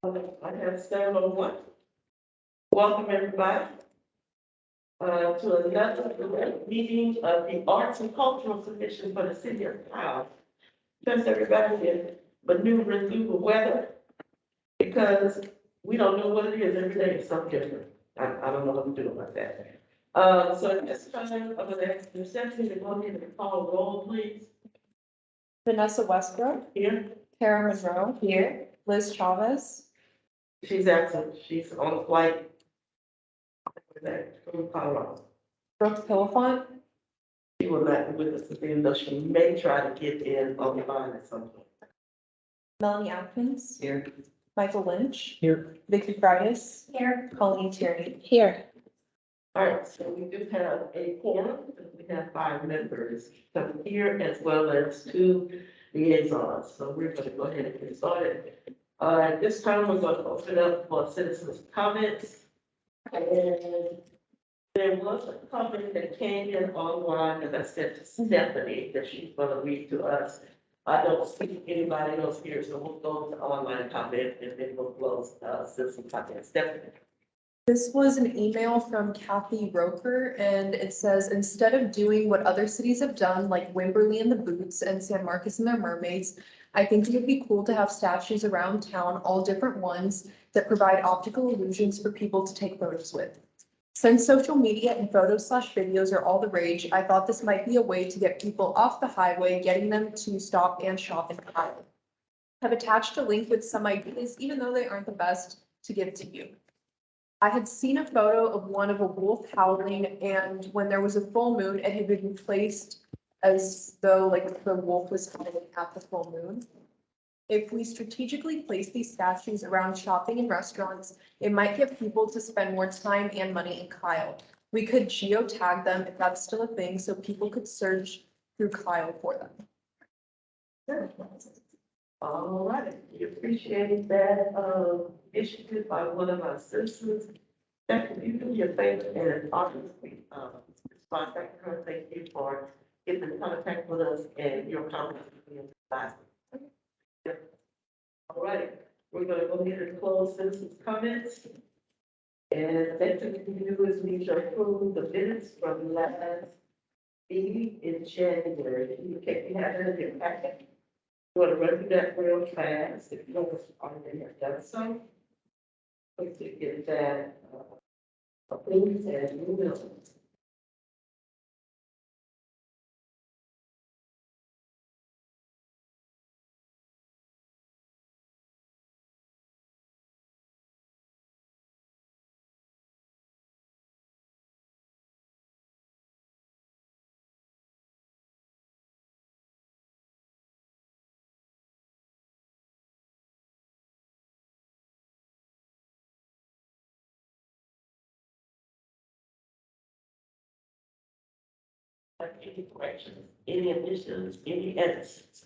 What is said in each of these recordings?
I have 7:01. Welcome everybody to another meeting of the Arts and Cultural Commission for the City of Powell. Trust everybody is maneuvering through the weather because we don't know what it is. Every day is something different. I don't know what to do about that. So at this time, I'm going to ask the necessity to go ahead and call roll, please. Vanessa Westbrook, Here, Kara Monroe. Here. Liz Chavez, she's absent. She's on a flight from Colorado. Brooke Pillafont, She will not be with us today, though she may try to get in on the line at some point. Melanie Atkins, Here. Michael Lynch, Here. Vicky Frias. Here. Colleen Tierney. Here. All right, so we do have a quorum, we have 5 members come here as well as 2 liaisons, so we're gonna go ahead and get started. At this time, we're gonna open up for citizens' comments. And there was a comment that came in online that I sent to Stephanie that she's gonna read to us. I don't see anybody else here, so we'll go to online comment and then we'll close, citizen comment. Stephanie. This was an email from Kathy Roker, and it says, instead of doing what other cities have done, like Wimberley and the Boots and San Marcos and their mermaids, I think it would be cool to have statues around town, all different ones, that provide optical illusions for people to take photos with. Since social media and photos/videos are all the rage, I thought this might be a way to get people off the highway, getting them to stop and shop in Kyle. I've attached a link with some ideas, even though they aren't the best, to give to you. I had seen a photo of one of a wolf howling, and when there was a full moon, it had been placed as though like the wolf was howling at the full moon. If we strategically place these statues around shopping and restaurants, it might get people to spend more time and money in Kyle. We could geotag them if that's still a thing, so people could search through Kyle for them. All right, we appreciate that, initiative by one of our citizens. That can you do your favor and obviously, contact her, thank you for getting in contact with us and your comments. All right, we're gonna go ahead and close citizens' comments. And next thing we do is we shall approve the minutes from last meeting in January. You have it in your packet. You want to run through that real fast, if you don't already have done so. Let's get that, approved and moving on. Any corrections, any additions, any edits?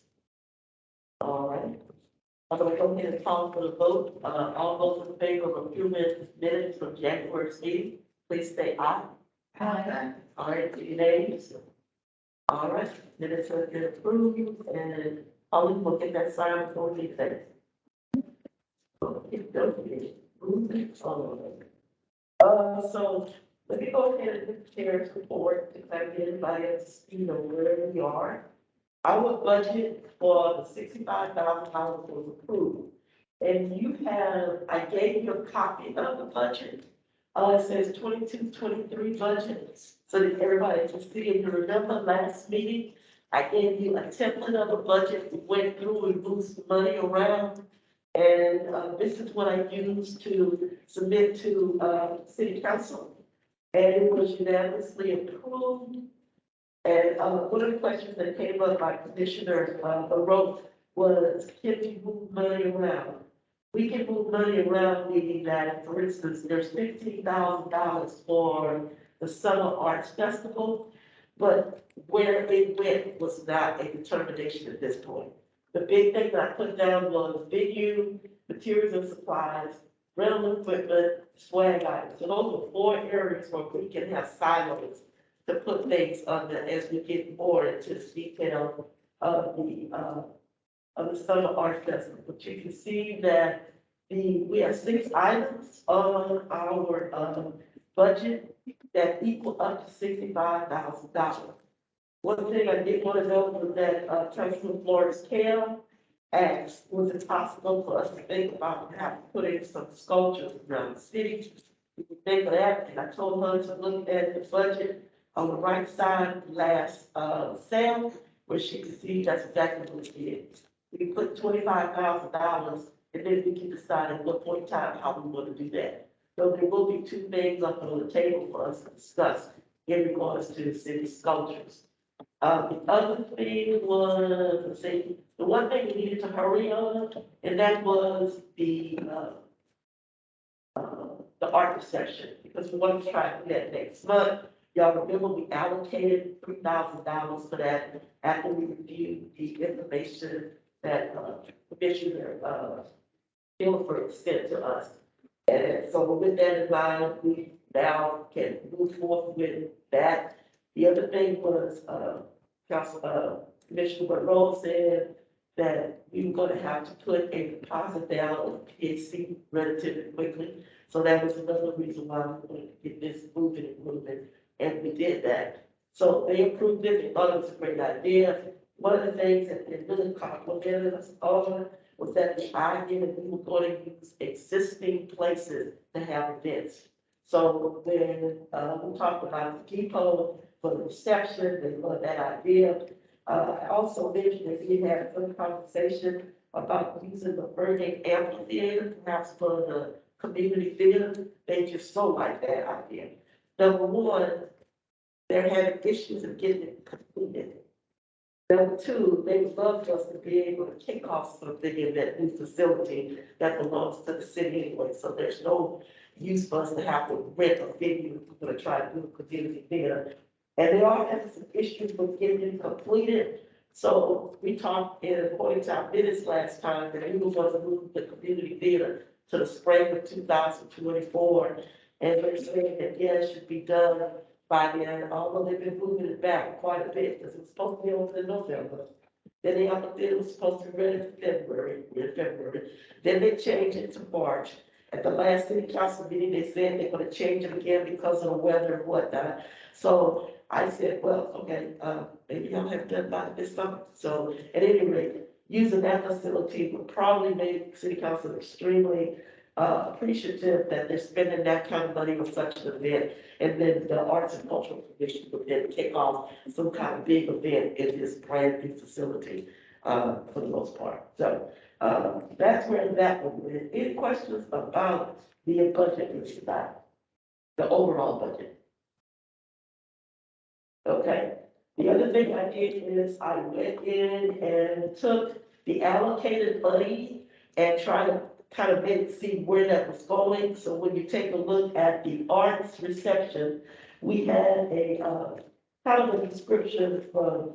All right. I'm gonna go ahead and call for the vote. All those in favor of approving minutes from January's meeting, please say aye. Aye. All right, any nays? All right, minutes have been approved and Holly will get that signed before we leave that. So let me go ahead and do the chair's report to kind of get everybody up to speed on where we are. Our budget for the $65,000 was approved. And you have, I gave you a copy of the budget. It says 22-23 budget, so that everybody can see it. You remember last meeting, I gave you a template of the budget, we went through and moved some money around. And, this is what I used to submit to, city council. And it was unanimously approved. And, one of the questions that came up by Commissioner, Baroque was, can we move money around? We can move money around, meaning that, for instance, there's $15,000 for the Summer Arts Festival, but where it went was not a determination at this point. The big thing that I put down was venue, materials and supplies, rental equipment, swag items. So those are 4 areas where we can have silos to put things under as we get more into the detail of the Summer Art Festival. But you can see that we have 6 items on our, budget that equal up to $65,000. One thing I did want to note was that, Councilman Flores Kell asked, was it possible for us to think about perhaps putting some sculptures around the city? We could think of that, and I told her to look at the budget on the right side, last, cell, where she could see that's exactly what it is. We put $25,000, and then we can decide at what point in time how we want to do that. So there will be 2 things up on the table for us to discuss in regards to the city sculptures. The other thing was, let's see, the one thing we needed to hurry on, and that was the art section, because we want to try to do that next month. Y'all remember we allocated $3,000 for that after we reviewed the information that, Commissioner, Guilford sent to us. And so with that in mind, we now can move forward with that. The other thing was, Commissioner Monroe said that we were gonna have to put a deposit down on PHC relatively quickly. So that was another reason why we wanted to get this moving, and we did that. So they approved it, they thought it was a great idea. One of the things that they really complimented us on was that the idea that we were going to use existing places to have events. So when, we talked about the depot for the reception, they loved that idea. I also mentioned that we had some conversation about using the Burning Amphitheater, perhaps for the community theater. They just so like that idea. Number one, they're having issues of getting it completed. Number two, they would love for us to be able to kick off something in that new facility that belongs to the city anyway. So there's no use for us to have to rent a venue if we're gonna try to do a community theater. And they are having some issues with getting it completed. So we talked in according to our minutes last time that we were going to move the community theater to the spring of 2024. And they're saying that, yeah, it should be done by then, although they've been moving it back quite a bit, because it was supposed to be open in November. Then the amphitheater was supposed to be ready in February. Then they changed it to March. At the last city council meeting, they said they're gonna change it again because of the weather and whatnot. So I said, well, okay, maybe y'all have done by this summer. So at any rate, using that facility would probably make city council extremely appreciative that they're spending that kind of money on such an event. And then the Arts and Cultural Commission would then kick off some kind of big event in this brand new facility, for the most part. So, that's where that one went. Any questions about the budget, Mr. Dye? The overall budget? Okay. The other thing I did is I went in and took the allocated money and tried to kind of see where that was going. So when you take a look at the arts reception, we had a, kind of a description from,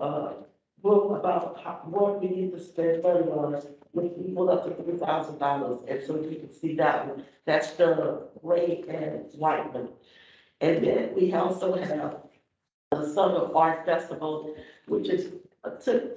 book about what we need to spend money on, which equal up to $3,000. And so you can see that one. That's the gray and white one. And then we also have the Summer Art Festival, which is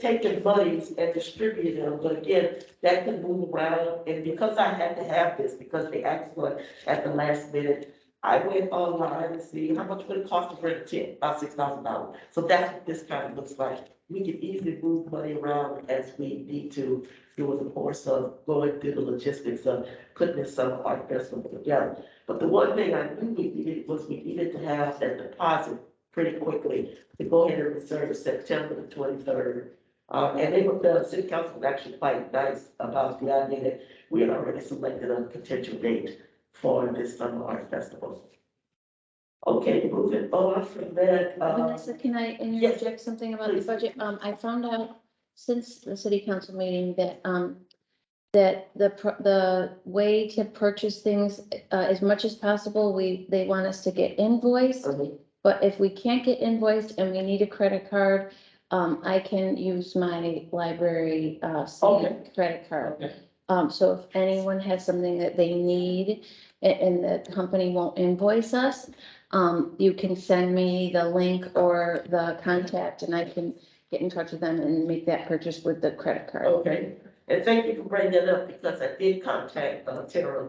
taking monies and distributing them, but again, that can move around, and because I had to have this, because they asked for it at the last minute, I went online and see how much would it cost to rent a tent, about $6,000. So that's what this kind of looks like. We can easily move money around as we need to during the course of going through the logistics of putting this Summer Art Festival together. But the one thing I knew we needed was we needed to have that deposit pretty quickly to go ahead and reserve September the 23rd. And they were, the city council was actually quite nice about the idea that we had already selected a potential date for this Summer Art Festival. Okay, moving on from that, Vanessa, can I interject something about the Please. budget? I found out since the city council meeting that, that the way to purchase things, as much as possible, they want us to get invoiced. But if we can't get invoiced and we need a credit card, I can use my library, Okay. credit card. Okay. So if anyone has something that they need and the company won't invoice us, you can send me the link or the contact and I can get in touch with them and make that purchase with the credit card. Okay, And thank you for bringing that up, because I did contact, Tara.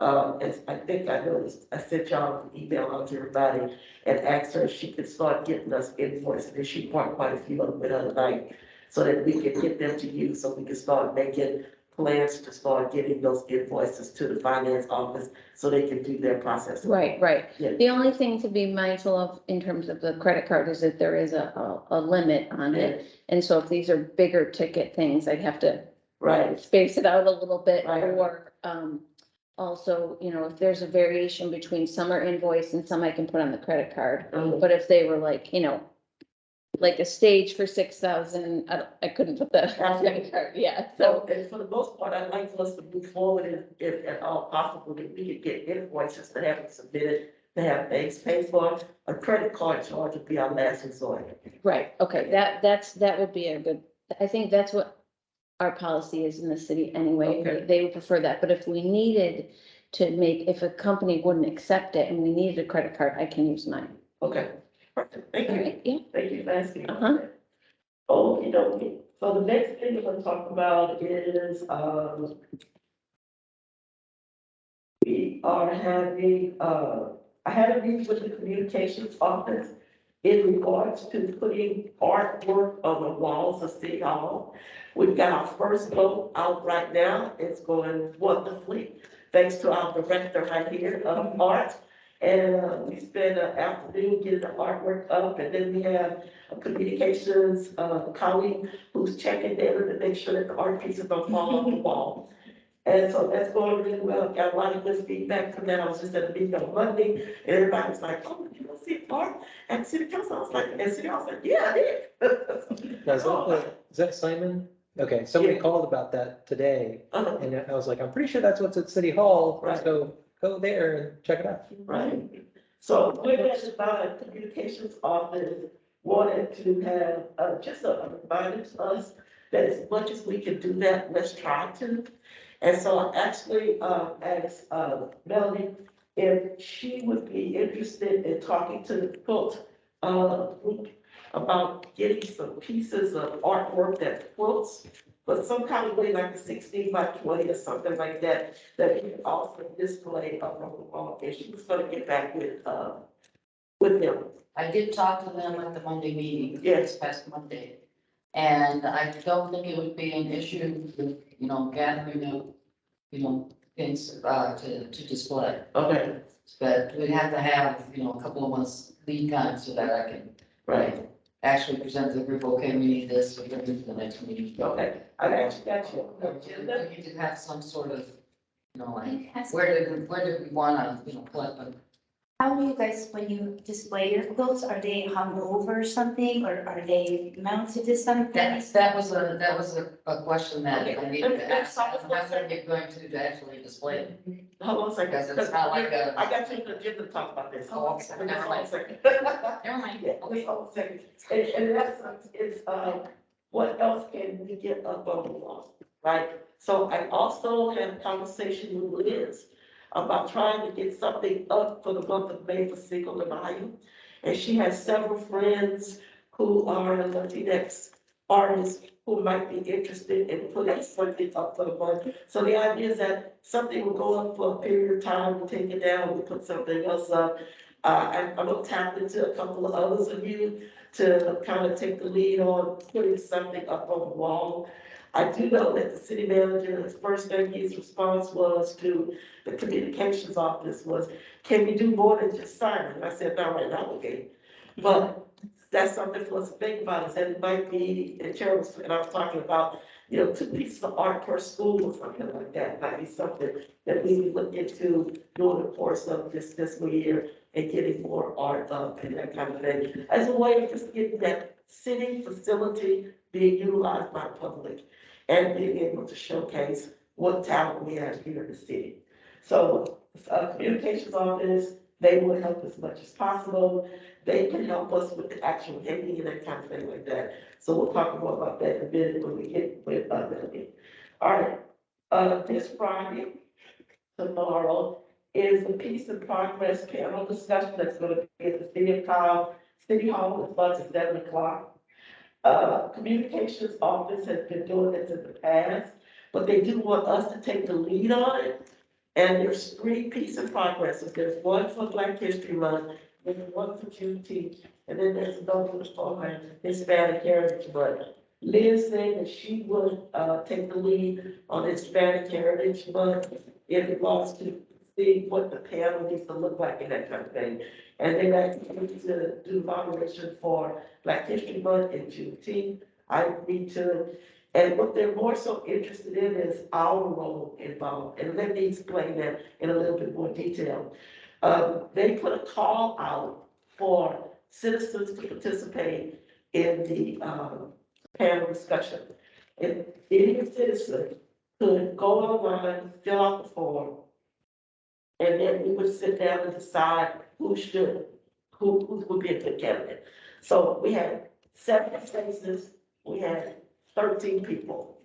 And I think I noticed, I sent y'all an email out to everybody and asked her if she could start getting us invoices, and she brought quite a few of them the other night, so that we could get them to you, so we can start making plans to start getting those invoices to the finance office, so they can do their process. Right, right. Yeah. The only thing to be mindful of in terms of the credit card is that there is a limit on it. And so if these are bigger ticket things, I'd have to Right, space it out a little bit, Right. or, also, you know, if there's a variation between some are invoice and some I can put on the credit card. But if they were like, you know, like a stage for 6,000, I couldn't put that on the credit card, yeah, so. so, and for the most part, I'd like for us to move forward if at all possible, that we could get invoices that have been submitted, to have things paid for. A credit card charge would be our last resort. Right, okay, that would be a good, I think that's what our policy is in the city anyway. Okay. They would prefer that, but if we needed to make, if a company wouldn't accept it and we needed a credit card, I can use mine. Okay, perfect, thank All you. right, yeah, Thank you for asking. Uh-huh. Okey dokey. So the next thing we're gonna talk about is, we are having, I had a meeting with the communications office in regards to putting artwork on the walls of City Hall. We've got our first vote out right now. It's going wonderfully, thanks to our director right here of art. And we spent an afternoon getting the artwork up, and then we have a communications colleague who's checking daily to make sure that the art pieces don't fall off the wall. And so that's going really well. Got a lot of good feedback from that. I was just at a meeting on Monday, and everybody was like, "Oh, you don't see art at City Council?" I was like, and City Council, like, "Yeah, I did." Now, is that Simon? Okay, somebody Yeah. called about that today, Uh, and I was like, I'm pretty sure that's what's at City Hall, Right. so go there and check it out. Right. So with that, the communications office wanted to have, just a reminder to us that as much as we can do that, let's try to. And so I actually, asked, Melanie if she would be interested in talking to the quilt, group about getting some pieces of artwork that quilts, but some kind of way, like a 16 by 20 or something like that, that we could also display up on the wall. And she was gonna get back with them. I did talk to them at the Monday meeting. Yes. This past Monday. And I don't think it would be an issue with, gathering up, things, to display. Okay, But we'd have to have, a couple of months lead time so that I can right, actually present the group, okay, we need this, we're going to the next meeting. okay. I actually got you. Agenda. We need to have some sort of, like, Has- where do we wanna, collect them? How do you guys, when you display your clothes, are they hung over something or are they mounted to something? That was a question that I needed to ask. And- How are you going to actually display it? Hold on a second. Because it's not like a- I got you on the agenda to talk about this. Oh, okay. Just hold on a second. Never mind. Yeah, just hold on a second. And in essence, it's, what else can we get up on the wall, right? So I also had a conversation with Liz about trying to get something up for the month of May for Cinco de Mayo. And she has several friends who are Latinx artists who might be interested in putting something up for the month. So the idea is that something will go up for a period of time, we'll take it down, we'll put something else up. I'm gonna tap into a couple of others of you to kind of take the lead on putting something up on the wall. I do know that the city manager, his first thing, his response was to the communications office was, can we do more than just signing? And I said, not right now, okay. But that's something for us to think about, is that it might be, and Chair was, and I was talking about, 2 pieces of art per school or something like that, might be something that we would look into during the course of this fiscal year and getting more art up and that kind of thing, as a way of just getting that city facility being utilized by the public and being able to showcase what talent we have here in the city. So, communications office, they will help as much as possible. They can help us with the actual hanging and that kind of thing like that. So we'll talk more about that in a minute when we get with, Melanie. All right, this Friday, tomorrow, is the Peace and Progress panel discussion that's gonna be at the City Hall, it starts at 7 o'clock. Communications office has been doing this in the past. but they do want us to take the lead on it. And there's 3 peace and progresses. There's one for Black History Month, there's one for Juneteenth, and then there's another one for Hispanic Heritage Month. Liz said that she would, take the lead on Hispanic Heritage Month in regards to see what the panel needs to look like and that kind of thing. And then I need to do moderation for Black History Month and Juneteenth. I agree to, and what they're more so interested in is our role involved, and let me explain that in a little bit more detail. They put a call out for citizens to participate in the, panel discussion. And any citizen could go online, fill out the form, and then we would sit down and decide who would be a good candidate. So we had 7 spaces, we had 13 people.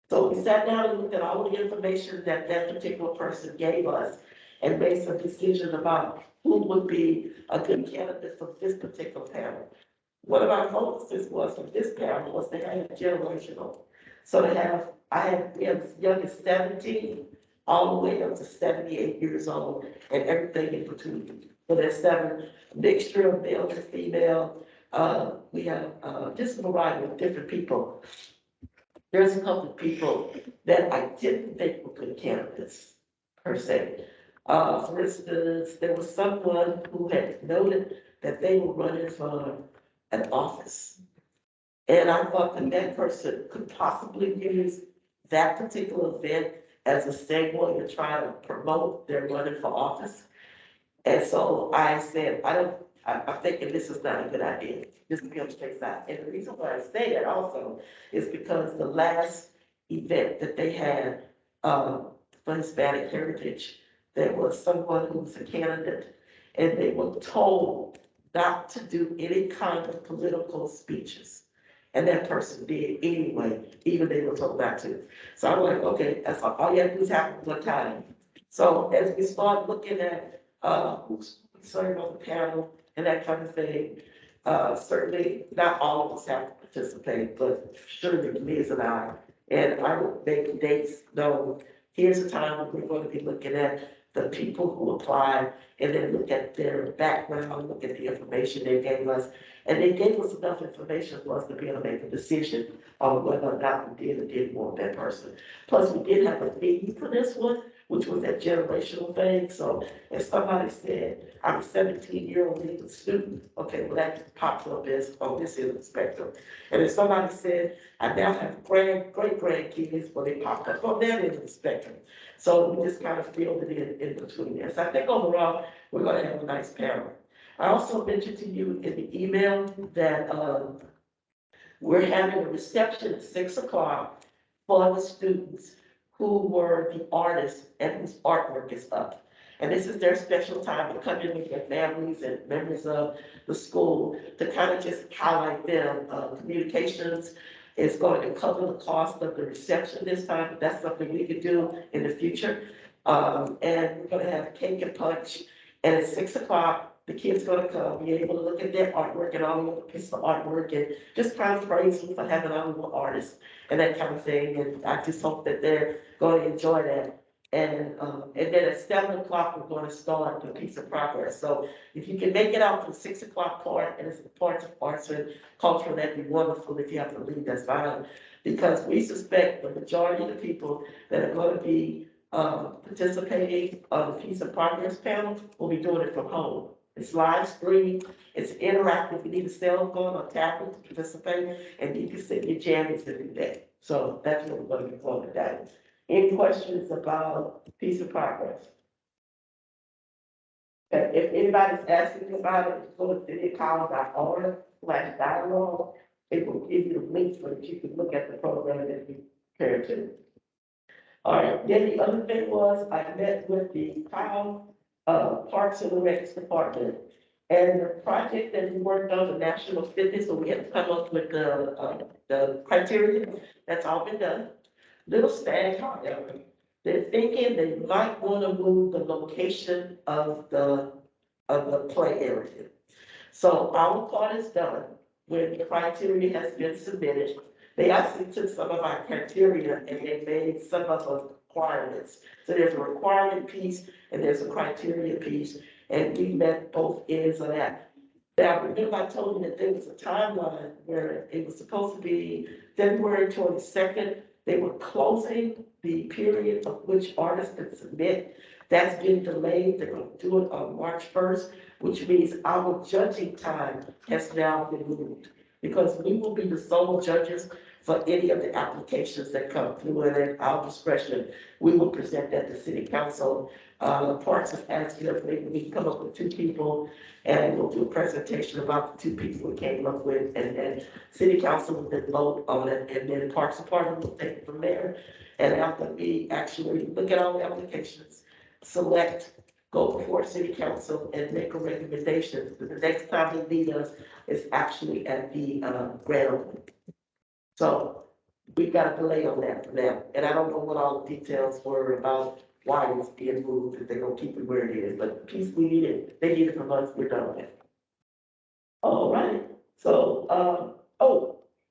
So we sat down and looked at all the information that that particular person gave us and made some decisions about who would be a good candidate for this particular panel. One of our focuses was for this panel was to have a generational. So to have, we have as young as 17, all the way up to 78 years old and everything in between. So there's 7 mixture of male and female. We have, just a variety of different people. There's a couple of people that I didn't think were good candidates, per se. For instance, there was someone who had noted that they were running for an office. And I thought that that person could possibly use that particular event as a segue to try to promote their running for office. And so I said, I'm thinking this is not a good idea. This is going to take that. And the reason why I say that also is because the last event that they had, for Hispanic Heritage, there was someone who was a candidate, and they were told not to do any kind of political speeches. And that person did anyway, even they were told not to. So I'm like, okay, that's all you have to do is happen one time. So as we start looking at, who's serving on the panel and that kind of thing, certainly not all of us have to participate, but surely Liz and I will make dates known. Here's the time when we're going to be looking at the people who applied, and then look at their background, look at the information they gave us. And they gave us enough information for us to be able to make a decision on whether or not we did or didn't want that person. Plus, we did have a theme for this one, which was that generational thing. So if somebody said, I'm a 17-year-old legal student, okay, well, that pops up as on this end of the spectrum. And if somebody said, I now have great grandkids, well, they popped up on that end of the spectrum. So we just kind of filled it in between there. So I think overall, we're gonna have a nice panel. I also mentioned to you in the email that, we're having a reception at 6 o'clock for the students who were the artists and whose artwork is up. And this is their special time to come in with their families and members of the school to kind of just highlight them. Communications is going to cover the cost of the reception this time, but that's something we could do in the future. And we're gonna have cake and punch, and at 6 o'clock, the kids gonna come, be able to look at their artwork and all the pieces of artwork and just kind of praise them for having our little artists and that kind of thing. And I just hope that they're going to enjoy that. And then at 7 o'clock, we're going to start the Piece of Progress. So if you can make it out for the 6 o'clock part, and it's the parts of arts and culture, that'd be wonderful. If you have to leave, that's fine. Because we suspect the majority of the people that are going to be participating on the Piece of Progress panel will be doing it from home. It's live stream, it's interactive. You need a cell phone or tablet to participate, and you can sit in your jammies and do that. So that's what we're going to be calling that. Any questions about Piece of Progress? Okay, if anybody's asking about it, go to citycollege.org/dialogue. It will give you the link so that you can look at the program that you compare to. All right, then the other thing was I met with the Powell Parks and Recs Department. And the project that we worked on, the National Fitness, so we had to come up with the criteria. That's all been done. Little static, however, they're thinking they might want to move the location of the play area. So our part is done, when the criteria has been submitted. They actually took some of our criteria and they made some of the requirements. So there's a requirement piece and there's a criteria piece, and we met both ends of that. Now, remember I told you that there was a timeline where it was supposed to be February 22nd. They were closing the period of which artists could submit. That's been delayed. They're gonna do it on March 1st, which means our judging time has now been moved. Because we will be the sole judges for any of the applications that come through, and at our discretion, we will present that to city council. The Parks has asked if maybe we can come up with 2 people, and we'll do a presentation about the 2 people we came up with, and then city council will then vote on it, and then Parks Department will take it from there. And after we actually look at all the applications, select, go before city council and make a recommendation. The next time they meet us is actually at the, grand opening. So we've got a delay on that for now, and I don't know what all the details were about why it's being moved, if they're gonna keep it where it is, but the piece we needed, they need it from us, we're done with it. All right, so,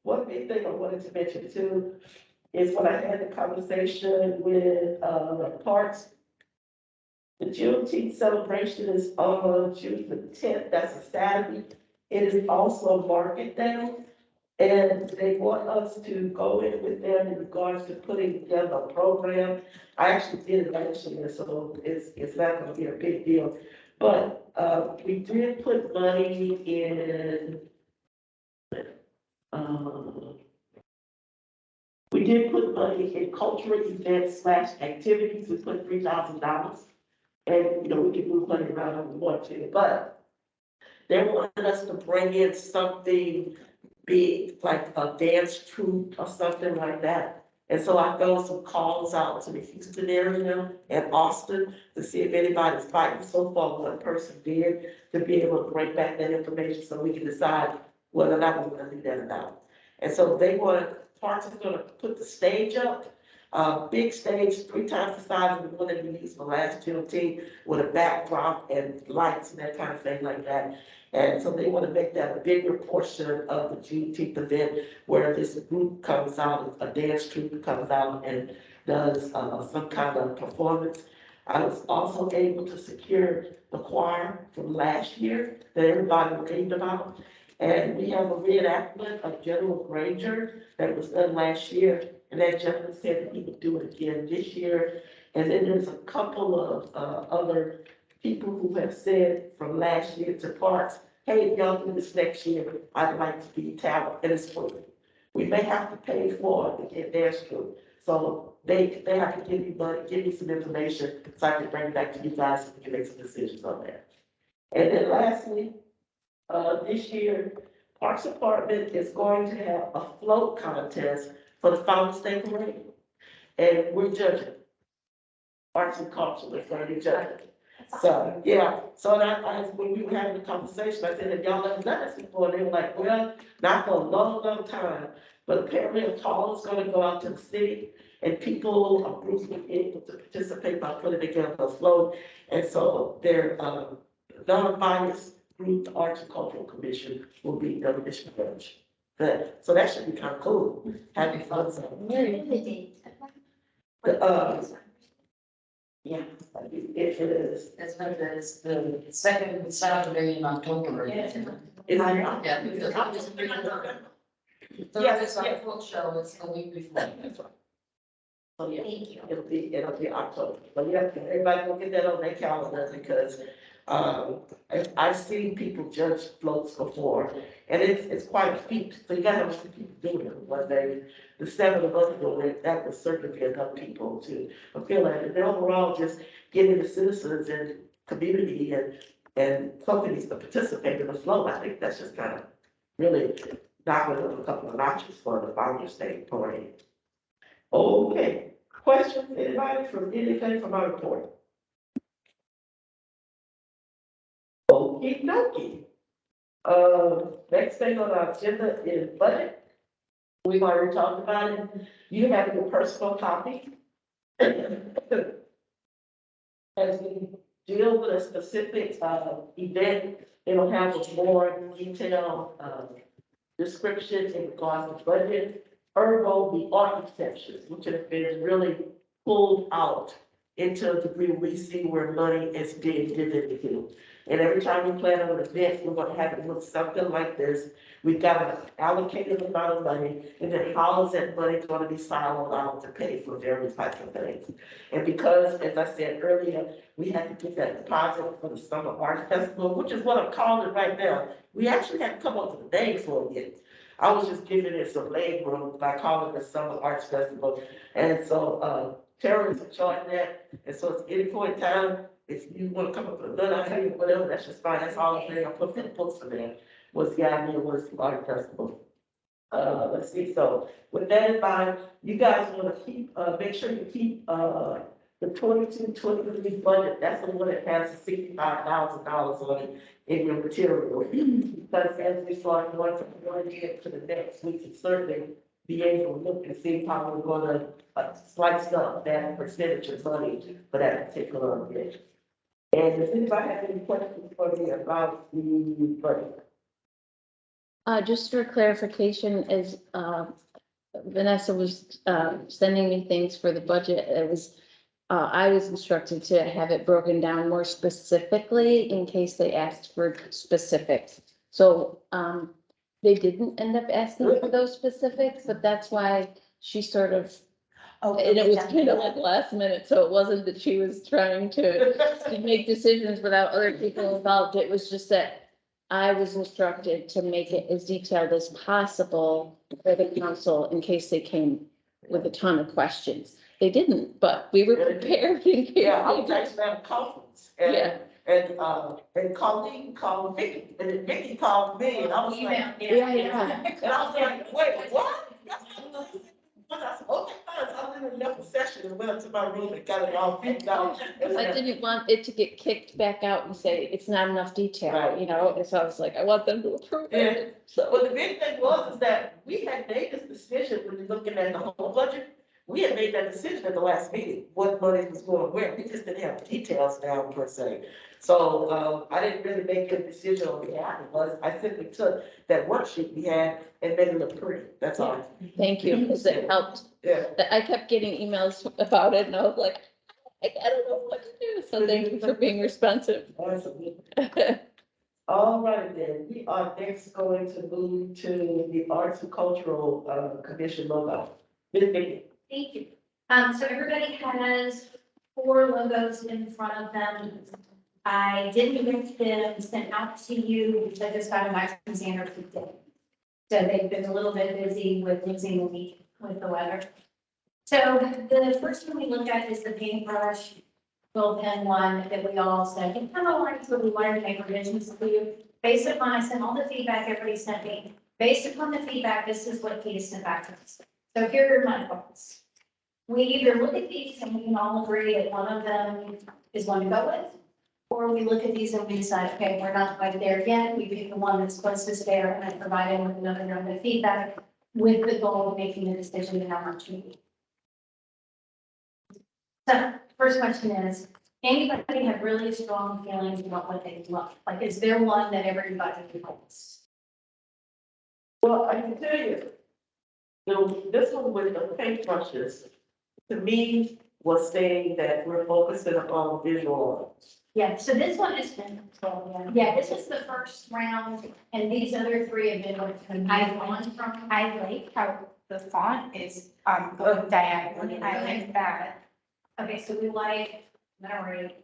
one big thing I wanted to mention too is when I had the conversation with, Parks, the Juneteenth celebration is on June the 10th, that's a Saturday. It is also a market day, and they want us to go in with them in regards to putting together a program. I actually did it last year, so it's not gonna be a big deal. But, we did put money in, we did put money in cultural events / activities, we put $3,000. And, we can move money around if we want to, but they wanted us to bring in something big, like a dance troupe or something like that. And so I throw some calls out to the Houston area and Austin to see if anybody's fighting. So far, one person did, to be able to bring back that information so we can decide whether or not we want to do that or not. And so they want, Parks is gonna put the stage up, big stage, 3 times the size of the one that we used for last Juneteenth, with a backdrop and lights and that kind of thing like that. And so they want to make that a bigger portion of the Juneteenth event, where this group comes out, a dance troupe comes out and does, some kind of performance. I was also able to secure the choir from last year that everybody raved about. And we have a reenactment of General Granger that was done last year, and that gentleman said that he would do it again this year. And then there's a couple of, other people who have said from last year to Parks, hey, if y'all do this next year, I'd like to be talent, and it's free. We may have to pay for it to get their school. So they have to give you money, give you some information, so I can bring it back to you guys, so we can make some decisions on that. And then lastly, this year, Parks Department is going to have a float contest for the Founder's Day Parade. And we're judging. Arts and culture is going to be judging. So, yeah, so when we were having the conversation, I said, have y'all ever done this before? And they were like, well, not for a long, long time. But apparently a call is gonna go out to the city, and people, groups will be able to participate by putting together a float. And so their, non-biased group, the Arts and Cultural Commission, will be the mission judge. So that should be kind of cool, having fun. Yeah, it is. It's the second Saturday in October. It's Yeah, because I'm just bringing it up. Yes, It's our yes. full show, it's the week before. So, yeah, Thank you. it'll be October, but yeah, everybody will get that on their calendar, because, I've seen people judge floats before, and it's quite a feat, so you gotta have some people doing it one day. The 7 of us doing it, that would certainly be enough people to fulfill it, and then overall, just getting the citizens and community and companies to participate in the float, I think that's just kind of really knocking it a couple of notches for the Founder's Day Parade. Okay, questions, anybody from anything from our report? Okey dokey. Next thing on our agenda is budget. We've already talked about it. You have your personal copy. As we deal with a specific, event, it'll have a more detailed, description in regards to budget. Ergo, the architecture, which has been really pulled out into a degree we see where money is being given to. And every time we plan an event, we're gonna have it look something like this. We've got an allocated amount of money, and then how is that money gonna be siloed out to pay for various types of things? And because, as I said earlier, we had to get that deposit for the Summer Art Festival, which is what I'm calling it right now. We actually had to come up with a name for it yet. I was just giving it some leg room by calling it the Summer Arts Festival. And so, Tara is in charge of that. And so at any point in time, if you want to come up with another idea or whatever, that's just fine. That's all I'm saying. I put the books for that. Was the idea was the art festival. Let's see. So with that in mind, you guys want to keep, make sure you keep, the 22-23 budget. That's the one that has $65,000 on it in your material. Because as we start going from one year to the next, we can certainly be able to look and see how we're gonna slice up that percentage of money for that particular event. And does anybody have any questions for me about the budget? Just for clarification, as Vanessa was sending me things for the budget, it was, I was instructed to have it broken down more specifically in case they asked for specifics. So they didn't end up asking for those specifics, but that's why she sort of, and it was kind of like last minute, so it wasn't that she was trying to make decisions without other people involved. It was just that I was instructed to make it as detailed as possible for the council in case they came with a ton of questions. They didn't, but we were prepared in case. Yeah, I they was did. actually at a conference Yeah. and Colleen called Vicky and then Vicky called me and I was like, Yeah. and I was like, wait, what? I said, okay, fine. So I didn't left the session and went up to my room and got it all picked out. I didn't want it to get kicked back out and say it's not enough detail, Right. you know, and so I was like, I want them to approve Yeah. it. So, But the big thing was is that we had made this decision when you're looking at the whole budget. We had made that decision at the last meeting, what money was going where. We just didn't have the details down per se. So, I didn't really make a decision on behalf of us. I simply took that worksheet we had and made it look pretty. That's all. thank you, because it helped. Yeah. I kept getting emails about it and I was like, I don't know what to do. So thank you for being responsive. Absolutely. All right, then, we are next going to move to the Arts and Cultural, Commission logo. Ms. Vicky. Thank you. So everybody has 4 logos in front of them. I didn't get them sent out to you because I just got them back from Xander today. So they've been a little bit busy with losing the week with the weather. So the first one we look at is the paintbrush quill pen one that we all said, it kind of likes what we wanted to make revisions to. Based upon, I sent all the feedback everybody sent me. Based upon the feedback, this is what Kate sent back to us. So here are my thoughts. We either look at these and we can all agree that one of them is one to go with. Or we look at these and we decide, okay, we're not quite there yet. We pick the one that's closest there and I provide them with another round of feedback with the goal of making a decision to how much we need. So first question is, anybody have really strong feelings about what they love? Like, is there one that everybody likes? Well, I can tell you, this one with the paintbrushes, to me, was saying that we're focusing on visual arts. Yeah, so this one has been, yeah, this is the first round, and these other 3 have been what I've gone from. I like how the font is going diagonally. I like that. Okay, so we like memory.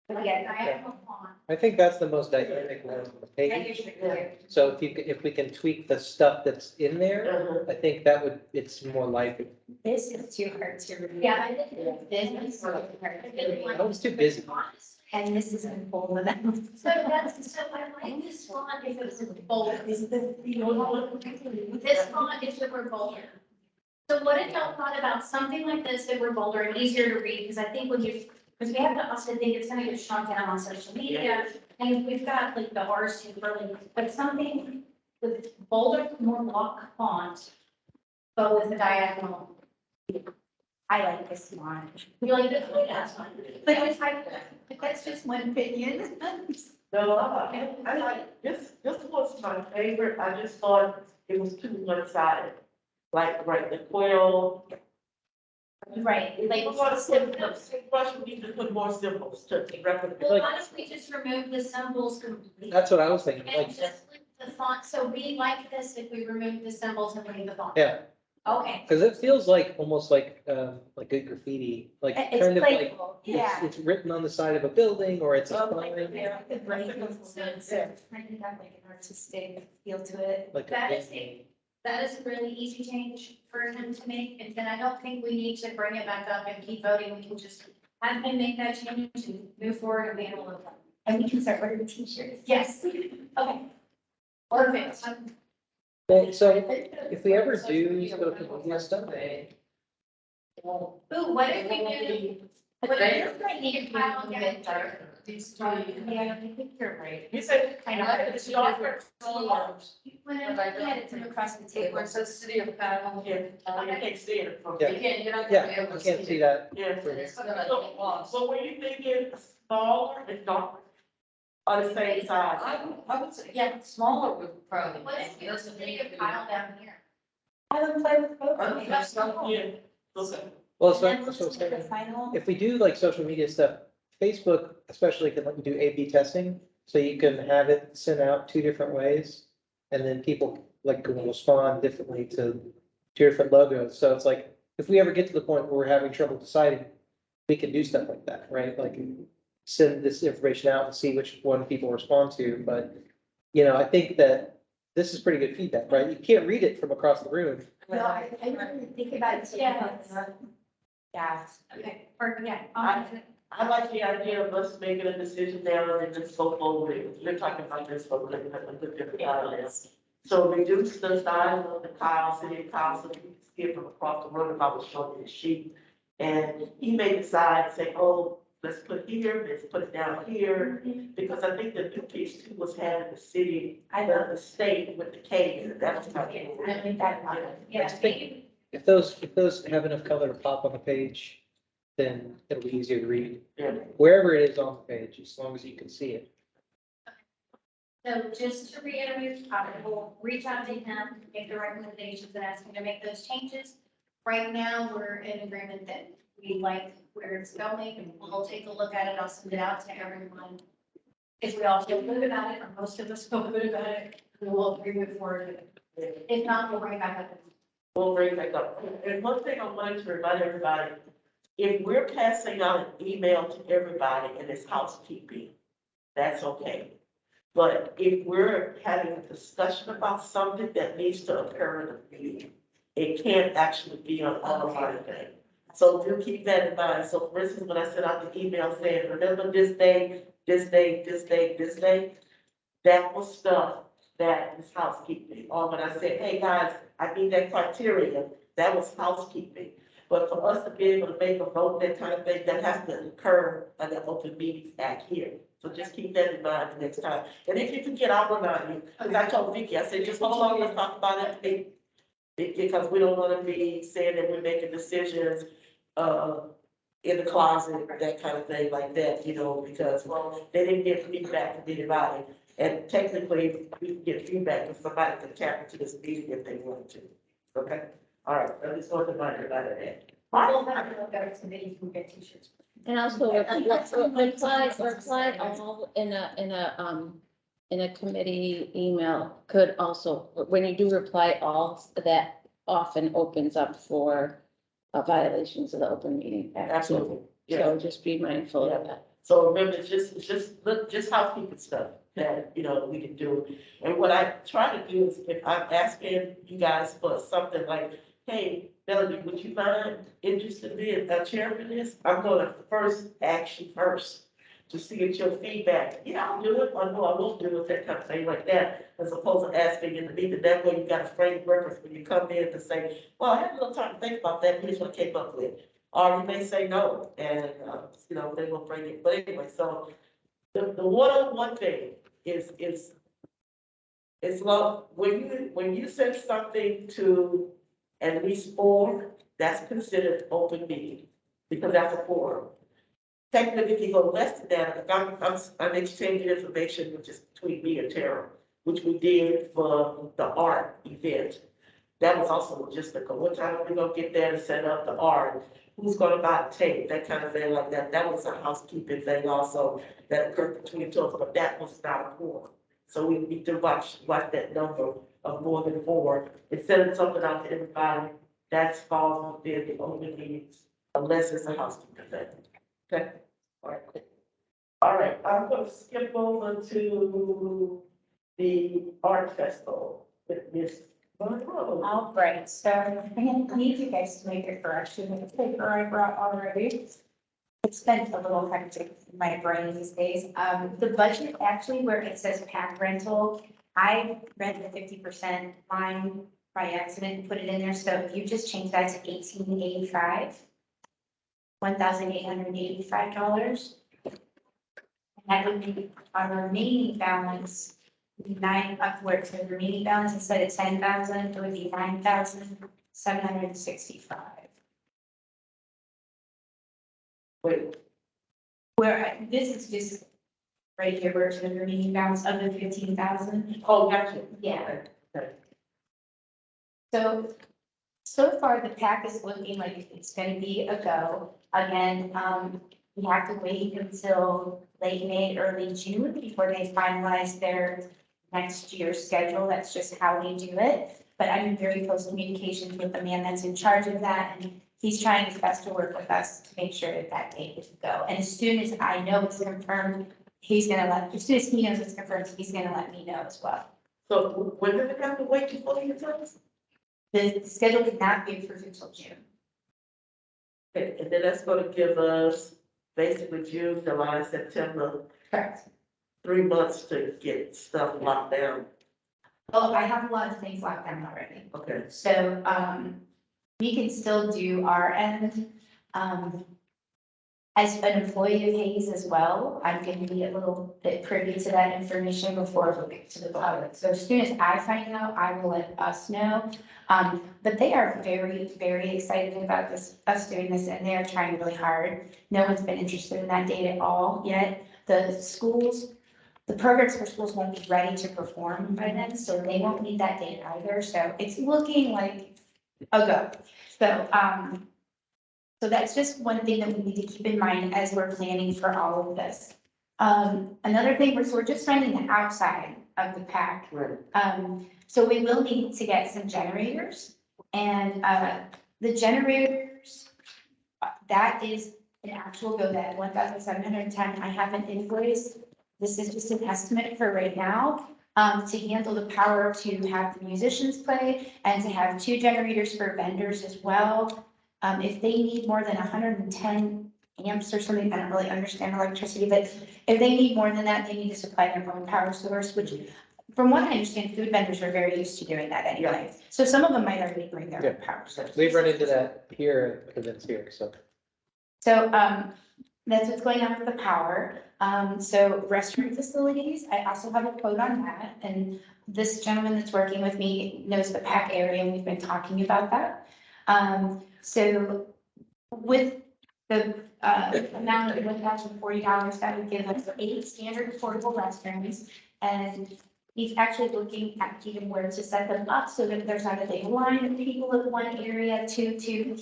Yeah, diagonal font. I think that's the most dynamic one on the I page. usually do. So if we can tweak the stuff that's in there, Uh-huh. I think that would, it's more like, This is too hard to read. Yeah, I think This is really hard. I was too busy. And this is in full of them. So so I like this font if it was bold. This font if it were bolder. So what if y'all thought about something like this that were bolder and easier to read? Because I think when you, because we have to also think it's gonna get shrunk down on social media. And we've got like the R's too early, but something with bolder, more block font, but with a diagonal. I like this one. You like this one? That's fine. But it's like, that's just one opinion. No, I like, this was my favorite. I just thought it was too one-sided. Like the quail. Right, like, We want to symbols. we need to put more symbols to represent. Well, why don't we just remove the symbols completely? That's what I was thinking, And like, just leave the font, so we like this if we remove the symbols and leave the font. yeah, Okay. because it feels like, almost like good graffiti, like It's kind of like, playful, it's, yeah. it's written on the side of a building, or it's a sign, I think that like an artistic feel to it. like. That is a really easy change for him to make, and then I don't think we need to bring it back up and keep voting, we can just have him make that change and move forward and handle it. And we can start ordering t-shirts. Yes, okay. Perfect. Well, so if we ever do social media stuff, Ooh, what if we do, what if we need to file again? Yeah, I think you're right. You said, Kind of. it's your first. When I look at it, it's across the table. Where it says City of Battle. Yeah, you can't see it from. Yeah. You can't, you're not yeah, gonna be able you to can't see that. Yeah. It's gonna get lost. So were you thinking smaller and darker? On the same size? I would say, yeah, smaller would probably. What if we just take a pile down here? I would play with both. Okay, that's not, yeah, okay. Well, And then so, we'll so just make the saying, final. if we do like social media stuff, Facebook especially can let you do A/B testing, so you can have it sent out two different ways. And then people like will respond differently to different logos, so it's like, if we ever get to the point where we're having trouble deciding, we can do stuff like that, right? Like send this information out and see which one people respond to, but, I think that this is pretty good feedback, right? You can't read it from across the room. No, I didn't really think about it. Yeah. Yeah. Okay, perfect, yeah. I like the idea of us making a decision now and then just go forward. We're talking about this for a good different time. So reduce the size of the tile, city tile, so you can see it from across the room if I was showing you the sheet. And he may decide, say, oh, let's put it here, let's put it down here, because I think the new piece too was having the city, the state with the K in it, that was kind of. I think that. Yeah, maybe, If those have enough color to pop on the page, then it'll be easier to read. Yeah. Wherever it is on the page, as long as you can see it. so just to reiterate, I will reach out to him, make the recommendations and ask him to make those changes. Right now, we're in agreement that we like where it's going, we'll take a look at it, I'll send it out to everyone. If we all feel good about it, or most of us feel good about it, we will agree with forward. If not, we'll bring it back up. We'll bring it back up. And one thing I wanted to remind everybody, if we're passing out an email to everybody and it's housekeeping, that's okay. But if we're having a discussion about something that needs to occur in the meeting, it can't actually be an online thing. So do keep that in mind. So for instance, when I sent out the email saying, remember this day, this day, this day, this day, that was stuff that is housekeeping. Or when I said, hey, guys, I need that criteria, that was housekeeping. But for us to be able to make a vote, that kind of thing, that has to occur under the Open Meetings Act here. So just keep that in mind the next time. And if you forget, I'll remind you, because I told Vicky, I said, just hold on, let's talk about it. Because we don't want to be saying that we're making decisions, in the closet, that kind of thing like that, because, well, they didn't get feedback from anybody. And technically, we can get feedback from somebody to tap into this meeting if they wanted to. Okay? All right, I just want to remind everybody of that. We'll have to look at it today, you can get t-shirts. And also reply all in a committee email could also, when you do reply all, that often opens up for violations of the Open Meeting Act. Absolutely. Yeah. So just be mindful of that. So remember, just housekeeping stuff that, we can do. And what I try to do is if I'm asking you guys for something like, hey, Melody, would you mind interested in being a chair for this? I'm gonna first ask you first to see if your feedback, yeah, I'll do it, or no, I won't do it, that kind of thing like that. As opposed to asking in the meeting, that way you got a frame of reference when you come in to say, well, I had a little time to think about that, here's what I came up with. Or you may say no, and, they will bring it, but anyway, so the one-on-one thing is love, when you send something to at least 4, that's considered open meeting, because that's a forum. Technically, if you go less than that, if I'm exchanging information, which is between me and Tara, which we did for the art event, that was also logistical. What time are we gonna get there to set up the art? Who's gonna buy the tape, that kind of thing like that. That was a housekeeping thing also that occurred between two of us, but that was not important. So we need to watch that number of more than 4 and sending something out to everybody. That's falls within the only needs, unless it's a housekeeping thing. Okay? All right. All right, I'm gonna skip over to the art festival with Miss Monroe. All right, so I need you guys to make a correction with the paper I brought already. It's been a little hectic in my brain these days. The budget actually where it says pack rental, I read the 50% line by accident and put it in there. So if you just change that to 1885, $1,885. That would be our remaining balance, where it says remaining balance instead of 10,000, it would be 9,765. Wait, This is just right here, where it's the remaining balance of the 15,000. oh, gotcha. Yeah. Okay. So far, the pack is looking like it's gonna be a go. Again, we have to wait until late May, early June before they finalize their next year's schedule. That's just how they do it. But I'm in very close communications with the man that's in charge of that, and he's trying his best to work with us to make sure that that date is a go. And as soon as I know it's confirmed, as soon as he knows it's confirmed, he's gonna let me know as well. So when do we have to wait before you tell us? The schedule cannot be approved until June. Okay, and then that's gonna give us basically June, July, September, Correct. 3 months to get stuff locked down. Oh, I have a lot of things locked down already. Okay, So, we can still do our end. As an employee of Hayes as well, I'm going to be a little bit privy to that information before looking to the public. So as soon as I find out, I will let us know. But they are very, very excited about us doing this, and they are trying really hard. No one's been interested in that date at all yet. The programs for schools won't be ready to perform by then, so they won't need that date either. So it's looking like a go. So that's just one thing that we need to keep in mind as we're planning for all of this. Another thing, we're just finding the outside of the pack. right. So we will need to get some generators, and the generators, that is an actual go, that 1,710. I have an invoice. This is just an estimate for right now, to handle the power to have the musicians play and to have 2 generators for vendors as well. If they need more than 110 amps or something, I don't really understand electricity, but if they need more than that, they need to supply their own power source, which from what I understand, food vendors are very used to doing that anyway. So some of them might already bring their own power source. We've run into that here at events here, so. So, that's what's going on with the power. So restroom facilities, I also have a quote on that, and this gentleman that's working with me knows the PAC area, and we've been talking about that. So with the amount of $1,040, that would give us 8 standard portable restrooms. And he's actually looking at even where to set them up so that there's not a big line of people in one area, two here,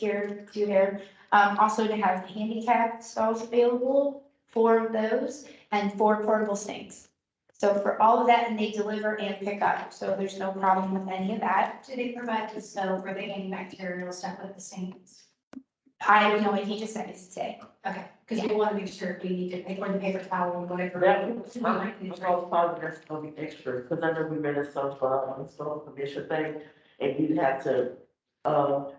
2 there. Also to have handicap stalls available for those, and 4 portable sinks. So for all of that, and they deliver and pick up, so there's no problem with any of that. Do they provide the soap or the antibacterial stuff with the sinks? I don't know, he just said it's today. Okay, because we want to make sure we need to pay for the paper towel or whatever. That was, I'm positive that's gonna be extra, because I know we rented some commission thing, and you'd have to,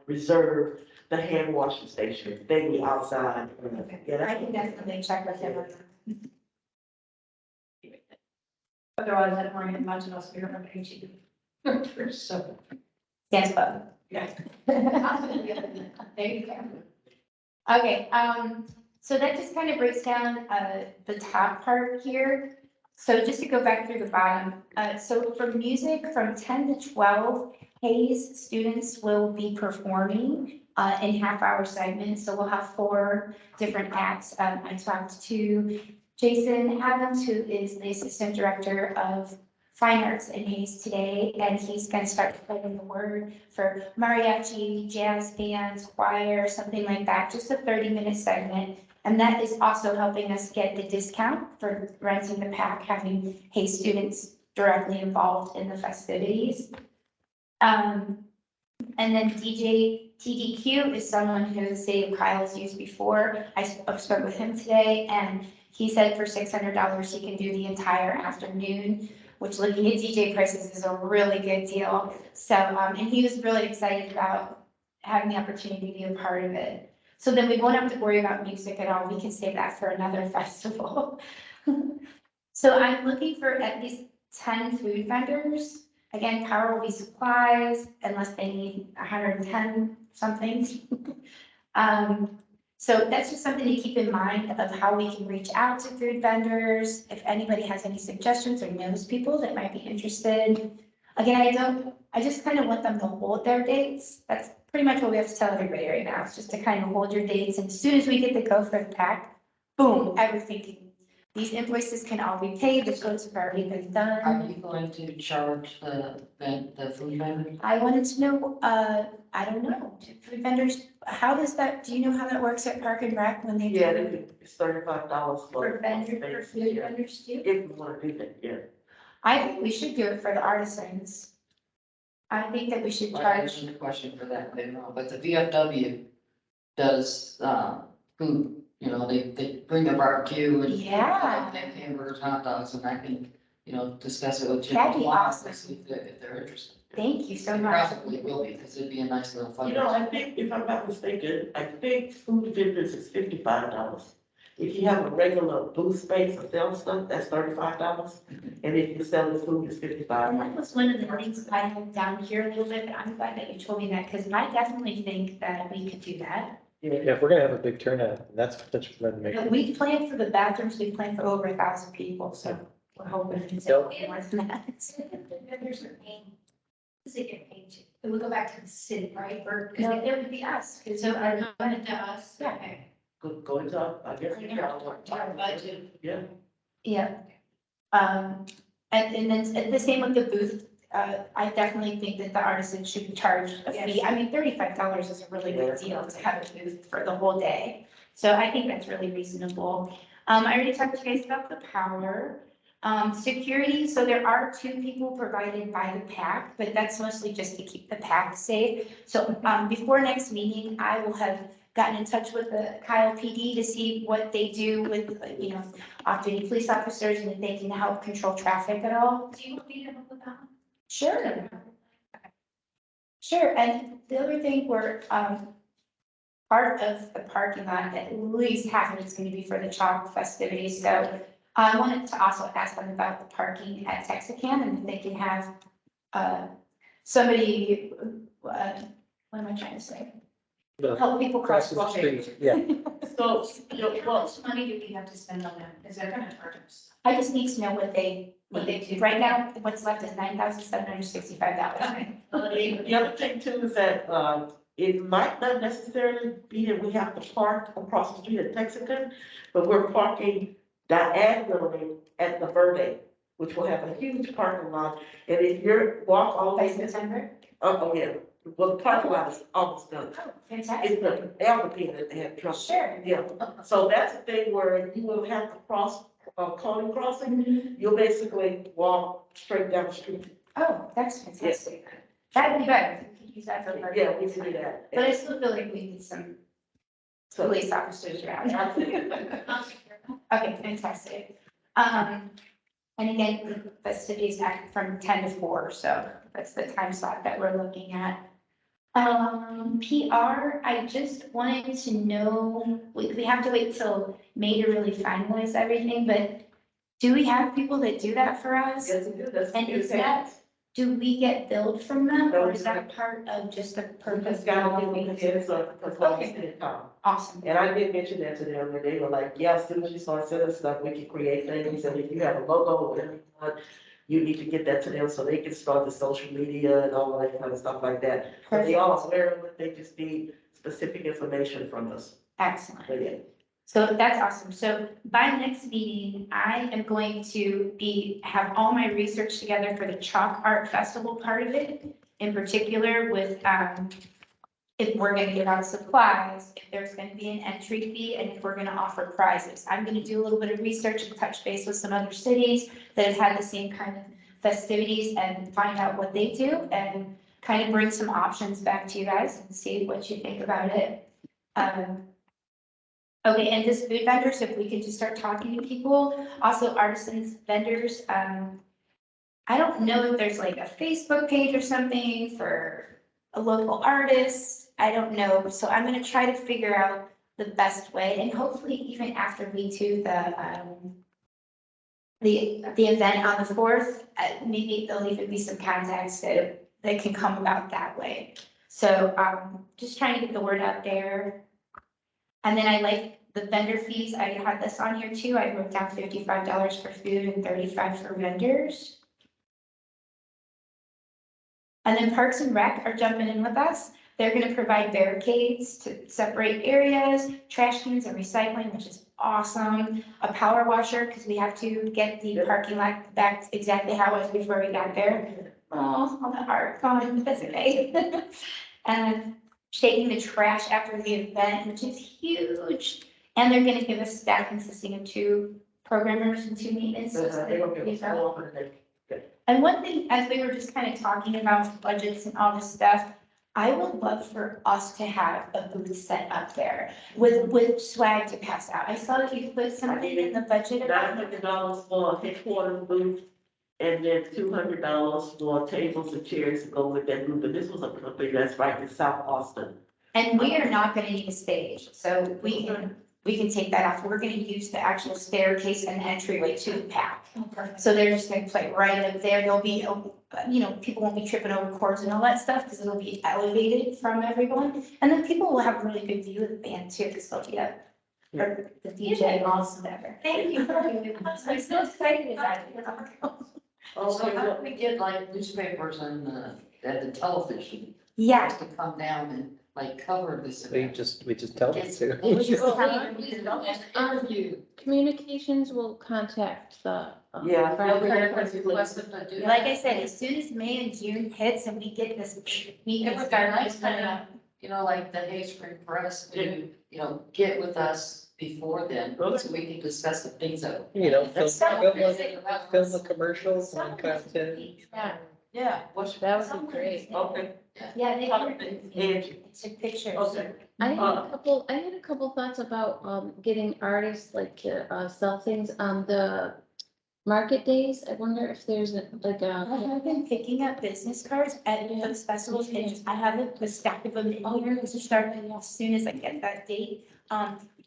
reserve the hand washing station, they be outside. Yeah, I that's- can definitely check with him. Otherwise, I don't worry much else. We're going to pay you. So, Dance club. yeah. There you go. Okay, so that just kind of breaks down, the top part here. So just to go back through the bottom, so for music from 10 to 12, Hayes students will be performing, in half-hour segments. So we'll have 4 different acts. I talked to Jason Adams, who is the assistant director of fine arts in Hayes today, and he's gonna start spreading the word for mariachi, jazz bands, choir, something like that, just a 30-minute segment. And that is also helping us get the discount for renting the pack, having Hayes students directly involved in the festivities. And then DJ TDQ is someone who the city of Kyle has used before. I spoke with him today, and he said for $600, he can do the entire afternoon, which looking at DJ prices is a really good deal. So, and he was really excited about having the opportunity to be a part of it. So then we won't have to worry about music at all. We can save that for another festival. So I'm looking for at least 10 food vendors. Again, power will be supplies unless they need 110 something. So that's just something to keep in mind of how we can reach out to food vendors. If anybody has any suggestions or knows people that might be interested. Again, I just kind of want them to hold their dates. That's pretty much what we have to tell everybody right now. It's just to kind of hold your dates. And as soon as we get the go for the pack, boom, everything. These invoices can all be paid. The quotes have already been Are done. you going to charge the food vendors? I wanted to know, I don't know, do food vendors, how does that, do you know how that works at Park and Rec when they do? Yeah, it's $35 For vendor, for food Yeah. vendors too? If you wanna do that, yeah. I think we should do it for the artisans. I think that we should I charge, have a question for that later on, but the VFW does, food, you know, they bring their barbecue and. Yeah. They have hamburgers, hot dogs, and I can, you know, discuss it with Jim. That'd be awesome. See if they're interested. thank you so They much. probably will be, because it'd be a nice little fun. You know, I think, if I'm not mistaken, I think food vendors is $55. If you have a regular booth space or sell stuff, that's $35. And if you're selling food, it's And $55. that was one of the things I had down here a little bit, but I'm glad that you told me that, because I definitely think that we could do that. Yeah. Yeah, if we're gonna have a big turnout, that's what to make. But we planned for the bathrooms, we planned for over 1,000 people, so we're hoping it's Yep. more than that. Vendors are paying. Does it get paid to? It would go back to the city, right? Or, No, it would be us, because so are going to us? Yeah. Okay. Go into, I guess. Our budget. Yeah. yeah. And then the same with the booth. I definitely think that the artisan should charge a fee. Yes. I mean, $35 is a really good deal to have a booth for the whole day. So I think that's really reasonable. I already talked to you guys about the power. Security, so there are 2 people provided by the PAC, but that's mostly just to keep the PAC safe. So, before next meeting, I will have gotten in touch with the Kyle PD to see what they do with, you know, off-duty police officers and if they can help control traffic at all. Do you want me to help with that? Sure. Sure, and the other thing, we're, part of the parking lot, at least half of it's gonna be for the chalk festivities, so I wanted to also ask them about the parking at Texacan, and if they can have, somebody, what am I trying to say? The- Help people cross Crossing the the street. street, yeah. So, you know, How well, much money do we have to spend on that? Is that gonna charge us? I just need to know what they do. Right now, what's left is $9,765. the other thing too is that, it might not necessarily be that we have to park across the street at Texaco, but we're parking diagonally at the Verde, which will have a huge parking lot. And if you're walk all the By way to, September? oh, yeah, well, the parking lot is almost done. Oh, It's fantastic. the elder people that they have trouble. Sure. Yeah, so that's the thing where you will have to cross, Coney Crossing, you'll basically walk straight down the street. Oh, that's fantastic. That'd be good. We could use that for parking. Yeah, we can do that. But I still feel like we need some So, police officers around. Okay, fantastic. And again, the festivities act from 10 to 4, so that's the time slot that we're looking at. PR, I just wanted to know, we have to wait till May to really finalize everything, but do we have people that do that for us? yes, we do, that's. And is that, do we get billed from them, No, or we is that part of just the purpose? Just gotta give me the heads up, because like I said, Awesome. and I did mention that to them, and they were like, yeah, as soon as you start sending stuff, we can create things, and if you have a logo or whatever, you need to get that to them so they can start the social media and all that kind of stuff like that. But they all aware of it, they just need specific information from us. Excellent. But yeah, So that's awesome. So by next meeting, I am going to have all my research together for the Chalk Art Festival part of it. In particular with, if we're gonna give out supplies, if there's gonna be an entry fee, and if we're gonna offer prizes. I'm gonna do a little bit of research and touch base with some other cities that have had the same kind of festivities and find out what they do and kind of bring some options back to you guys and see what you think about it. Okay, and just food vendors, if we could just start talking to people, also artisans, vendors, I don't know if there's like a Facebook page or something for a local artist. I don't know. So I'm gonna try to figure out the best way, and hopefully even after we do the event on the 4th, maybe there'll even be some contacts that can come about that way. So, just trying to get the word out there. And then I like the vendor fees. I had this on here too. I wrote down $55 for food and $35 for vendors. And then Parks and Rec are jumping in with us. They're gonna provide barricades to separate areas, trash cans and recycling, which is awesome. A power washer, because we have to get the parking lot back exactly how it was before we got there. Oh, all the art gone, but that's okay. And taking the trash after the event, which is huge. And they're gonna give us staff consisting of 2 programmers and 2 maintenance. And one thing, as we were just kind of talking about budgets and all this stuff, I would love for us to have a booth set up there with swag to pass out. I saw that you put something in the budget about $900 for a headquarters booth, and then $200 for tables and chairs to go with that booth. And this was a company that's right in South Austin. and we are not gonna need a stage, so we can take that off. We're gonna use the actual staircase and entryway to the pack. So they're just gonna play right up there. There'll be, people won't be tripping over cords and all that stuff because it'll be elevated from everyone. And then people will have a really good view of the band too, because they'll be up for the DJ and all whatever. Thank you. I'm so excited about it. So how do we get like newspapers and, the television? Yeah. To come down and like cover this We event? just tell them to. Communications will contact the. Yeah. Like I said, as soon as May and June hits and we get this meeting. It would be nice to, like the Hay Spring Press to, get with us before then, so we can discuss the things that. Film the commercials and content. Yeah. That would be great. Okay. Yeah, they Angie. took pictures. Okay. I had a couple thoughts about, getting artists like to, sell things on the market days. I wonder if there's like I a, have been picking up business cards at those festivals, and I have a stack of them in here to start as soon as I get that date.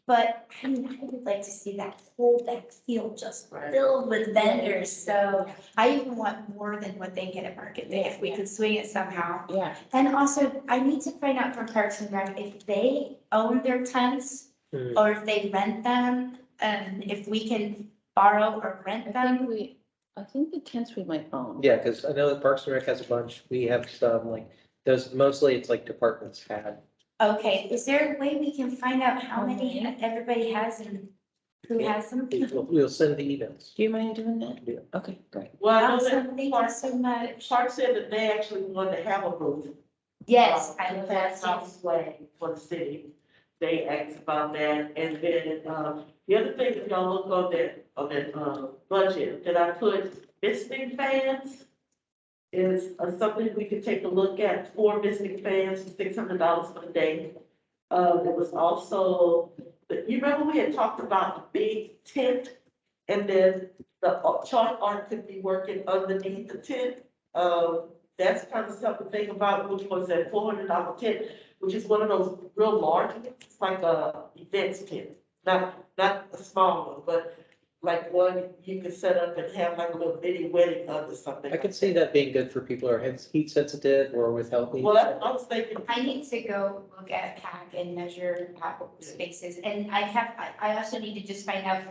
But I would like to see that whole back field just filled with vendors, so I even want more than what they get at Market Day, if we could swing it somehow. yeah. And also, I need to find out from Parks and Rec if they own their tents Hmm. or if they rent them, and if we can borrow or rent them. I think the tents we might own. Yeah, because I know that Parks and Rec has a bunch. We have some, like, those, mostly it's like departments have. Okay, is there a way we can find out how many everybody has and who has them? We'll send the emails. Do you mind doing that? Yeah. Okay, great. Well, I know Awesome, that thank you Park, so much. Park said that they actually wanted to have a booth. Yes, I To know pass that. out swag for the city. They asked about that, and then, the other thing, if y'all look on that, budget, that I put visiting fans is something we could take a look at, 4 visiting fans, $600 for the day. There was also, you remember we had talked about the big tent, and then the chalk art could be working underneath the tent. That's kind of something to think about, which was that $400 tent, which is one of those real large ones. It's like a events tent, not a small one, but like one you can set up and have like a little mini wedding or something. I could see that being good for people who are heat sensitive or with healthy. Well, I was thinking. I need to go look at PAC and measure spaces, and I also need to just find out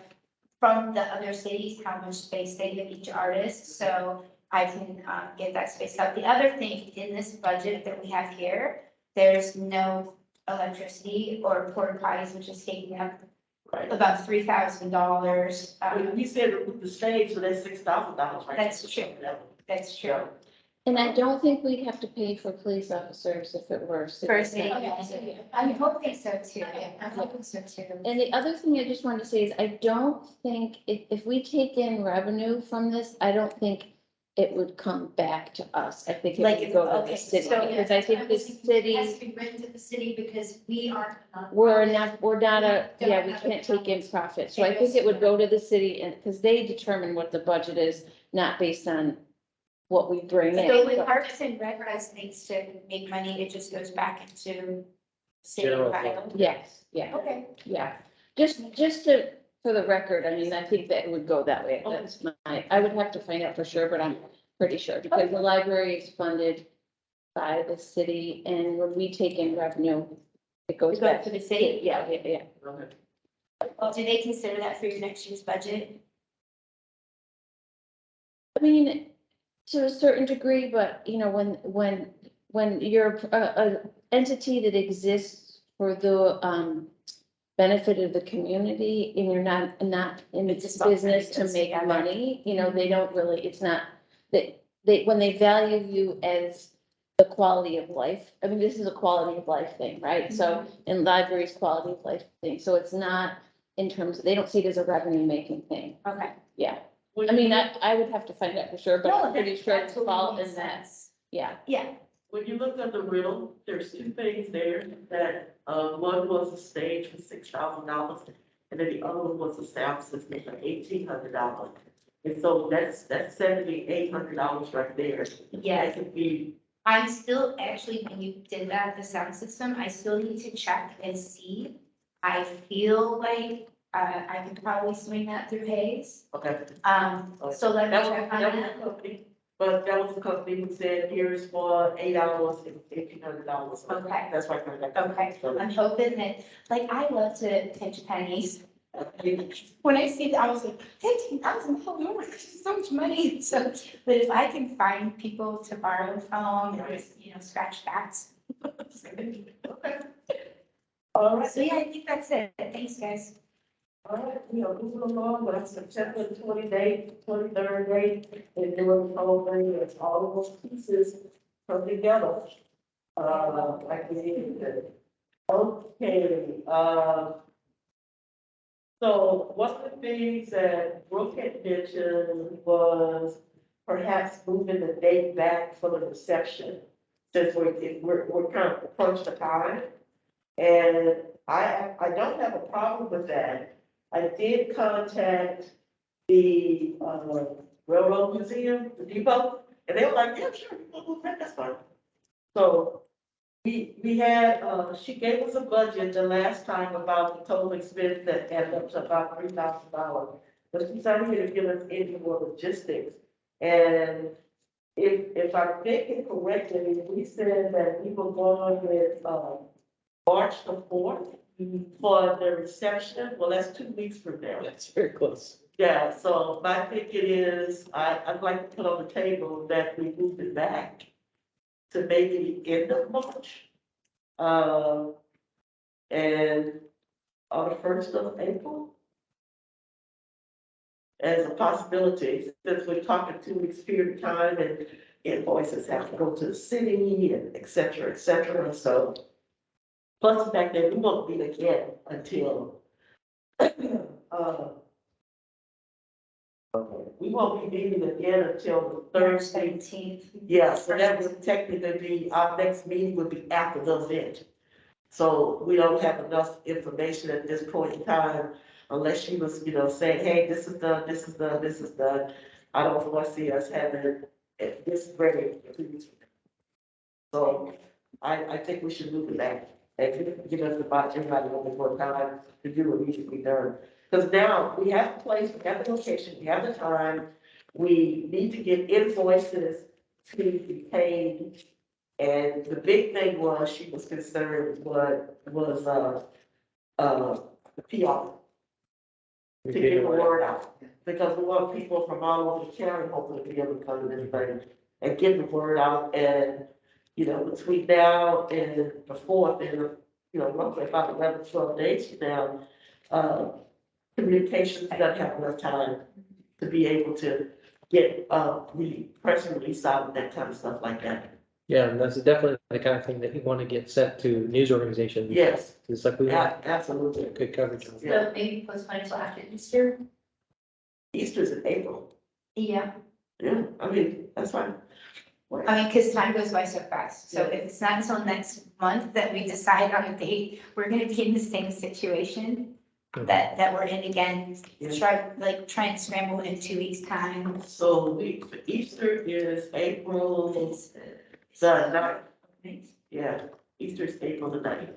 from the other cities how much space they give each artist, so I can, get that space out. The other thing, in this budget that we have here, there's no electricity or porta potties, which is taking up Right. about $3,000. But you said with the stage, so that's $6,000, right? That's true. That's true. And I don't think we'd have to pay for police officers if it were. For a city. city. I'm hoping so too. I'm hoping so too. And the other thing I just wanted to say is I don't think if we take in revenue from this, I don't think it would come back to us. I think it Like, would go to okay, the city, so- because I think the It has city, to be written to the city because we aren't. we're not we can't take in profit. So I think it would go to the city and, because they determine what the budget is, not based on what we bring in. So when Parks and Rec needs to make money, it just goes back into city General file. Yes, yeah, Okay. yeah. Just to, for the record, I mean, I think that it would go that way. That's my, I would have to find out for sure, but I'm pretty sure because the library is funded by the city and when we take in revenue, it goes It goes back to the city? Yeah, yeah, yeah. Okay. Well, do they consider that for your next year's budget? I mean, to a certain degree, but you know, when you're a entity that exists for the benefit of the community and you're not in It's this about business to business, make yeah. money, you know, they don't really, it's not that when they value you as the quality of life, I mean, this is a quality of life thing, right? So, and libraries quality of life thing, so it's not in terms, they don't see it as a revenue making thing, Okay. yeah. When I mean, you- I would have to find out for sure, but I'm pretty sure it's Absolutely fall makes in that, sense. yeah. Yeah, When you look at the riddle, there's two things there that, one was a stage for $6,000, and then the other one was a sound system for $1,800. And so that's $7,800 right there. yeah. That could be, I'm still, actually, when you did that, the sound system, I still need to check and see. I feel like, I could probably swing that through Hayes. okay. So let me That was, check on that was that. a company, but that was a company who said, here's for 8 hours and $1,800. Okay. That's right. Okay, I'm hoping that, like, I love to pinch pennies. When I see that, I was like, $15,000, oh my gosh, it's so much money. So, but if I can find people to borrow from, or just, scratch backs. it's gonna be- Okay. All right. So yeah, I think that's it. Thanks, guys. All right, we are moving along with September 23rd date, and doing the whole thing, it's all of those pieces come together. Like we did. Okay, so one of the things that Brooke had mentioned was perhaps moving the date back for the reception, since we're kind of approached the time. And I don't have a problem with that. I did contact the, Railroad Museum, the depot, and they were like, yeah, sure, you can move that, that's fine. So we had, she gave us a budget the last time about the total expense that added up to about $3,000. But she's not here to give us any more logistics. And if I'm thinking correctly, we said that we were going with, March the 4th for the reception. Well, that's 2 weeks from now. That's very close. Yeah, so my thinking is, I'd like to put on the table that we move it back to maybe the end of March. And on the 1st of April. As a possibility, since we're talking 2 weeks period of time and invoices have to go to the city and et cetera, so. Plus the fact that we won't meet again until, we won't be meeting again until the March Thursday. 17th. Yeah, so that would technically be, our next meeting would be after the event. So we don't have enough information at this point in time, unless she was, saying, hey, this is done, this is done, this is done. I don't foresee us having this ready. So I think we should move it back. And give us about everybody a little bit more time to do what needs to be done. Because now we have the place, we have the location, we have the time. We need to get invoices to be paid. And the big thing was, she was concerned was the PR. To get the word out, because we want people from all over the county hopefully to be able to come to this thing and get the word out. And, between now and the 4th, and, roughly about 11, 12 days from now, communications doesn't have enough time to be able to get, really press release out and that kind of stuff like that. Yeah, and that's definitely the kind of thing that you want to get sent to news organizations. Yes, It's like we want absolutely. good coverage. on it. Yeah. So maybe postpone until after Easter. Easter's in April. Yeah, Yeah, I mean, that's fine. I mean, because time goes by so fast. So if it's not until next month that we decide on a date, we're gonna be in the same situation that we're in again. Try and scramble in 2 weeks' time. So Easter is April the ninth. Yeah, Easter is April the 9th.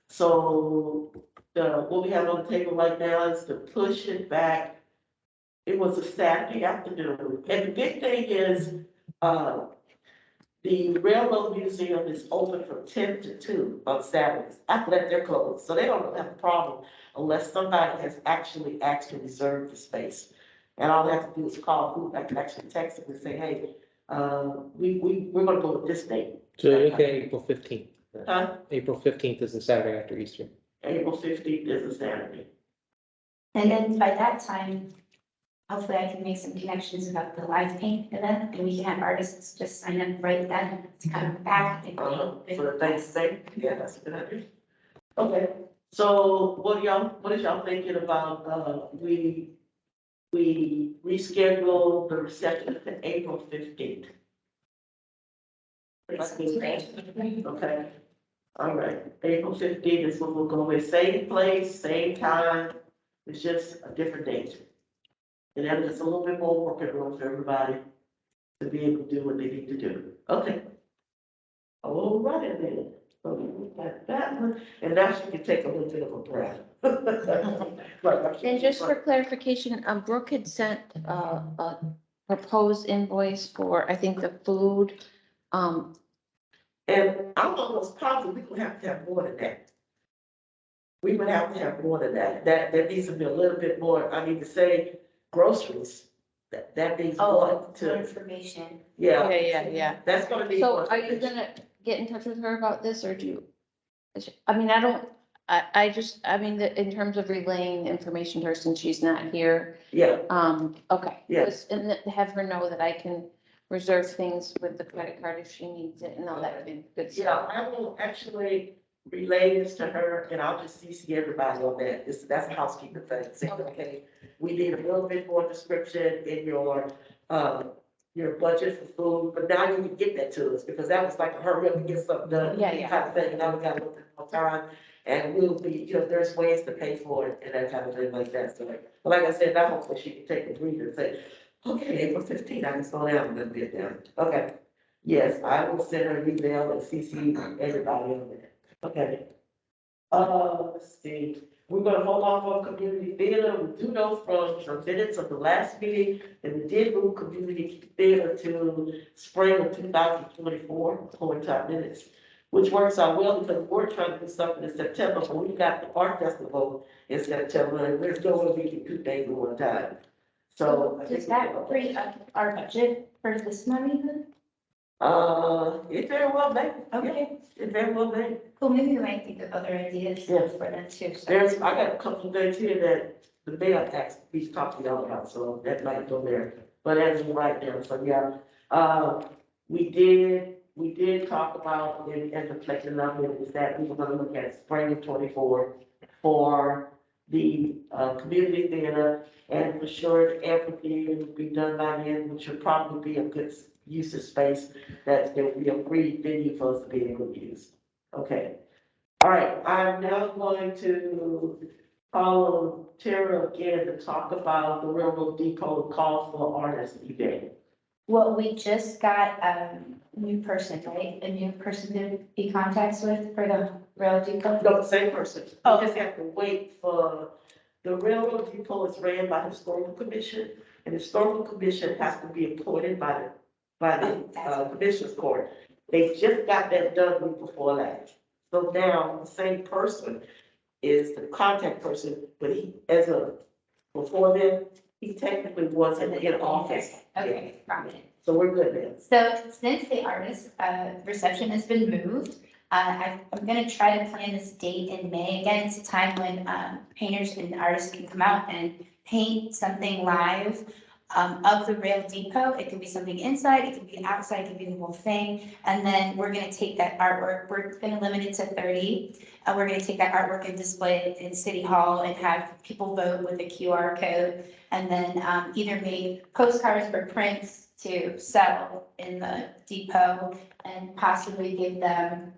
So what we have on the table right now is to push it back. It was a Saturday afternoon, and the big thing is, the Railroad Museum is open from 10 to 2 on Saturdays. After that, they're closed, so they don't have a problem unless somebody has actually asked to reserve the space. And all they have to do is call, who I can actually text them and say, hey, we're gonna go with this date. So you're okay, April 15th. Huh? April 15th is the Saturday after Easter. April 15th is a Saturday. And then by that time, hopefully I can make some connections about the live paint event, and we can have artists just sign up right then to come back and paint. For the Thanksgiving, yeah, that's a good idea. Okay, so what is y'all thinking about, we reschedule the reception to April 15th? Okay, all right, April 15th is when we'll go with, same place, same time, it's just a different date. And then it's a little bit more working room for everybody to be able to do what they need to do. Okay. All right, then. So we got that one, and now she can take a little bit of a breath. Right. And just for clarification, Brooke had sent a proposed invoice for, I think, the food. And I'm almost positive we would have to have more than that. We would have to have more than that. That needs to be a little bit more, I need to say groceries. That needs more For to, information. yeah, Yeah. that's gonna need So more. are you gonna get in touch with her about this, or do you? I mean, I mean, in terms of relaying the information to her since she's not here, Yeah, okay. Yeah. And have her know that I can reserve things with the credit card if she needs it and all that good yeah, stuff. I will actually relay this to her and I'll just CC everybody on that. That's a housekeeping thing. Say, okay, we need a little bit more description in your budget for food, but now you can get that to us because that was like a hurry up and get something done. Yeah. Kind of thing. Now we got a little bit more time and we'll be, there's ways to pay for it and that kind of thing like that. So like I said, now hopefully she can take a breather and say, okay, April 15th, I can slow down a little bit now. Okay. Yes, I will send her an email and CC everybody on that. Okay. Let's see, we're gonna hold off on community theater. We do know from minutes of the last meeting that we did move community theater to spring of 2024, according to our minutes, which works out well because we're trying to do something in September, but we got the art festival in September, and there's no way we can do things at one time. So. I think Does that free up our budget for this money then? It very well may. Okay, It very well may. cool, maybe we might think of other ideas Yes. for them too. So. I got a couple of things here that the mayor asked me to talk to y'all about, so that might go there. But as of right now, so yeah, we did talk about in the collective number is that we were gonna look at spring of 24 for the, community theater and for sure the amphitheater will be done by then, which would probably be a good use of space that there will be a free venue for us to be able to use. Okay. All right, I'm now going to call Tara again to talk about the Railroad Depot call for artists event. Well, we just got a new person, right? A new person to be contacts with for the rail depot. No, the same person. Oh. We just have to wait for, the Railroad Depot is ran by the Historical Commission, and the Historical Commission has to be appointed by the Commissioners Court. They just got that done week before last. So now the same person is the contact person, but before then, he technically wasn't in office. Okay, got it. So we're good then. So since the artist reception has been moved, I'm gonna try to plan this date in May. Again, it's a time when, painters and artists can come out and paint something live, of the Rail Depot. It can be something inside, it can be outside, it can be the whole thing. And then we're gonna take that artwork, we're gonna limit it to 30. We're gonna take that artwork and display it in City Hall and have people vote with a QR code. And then, either make postcards or prints to sell in the depot and possibly give them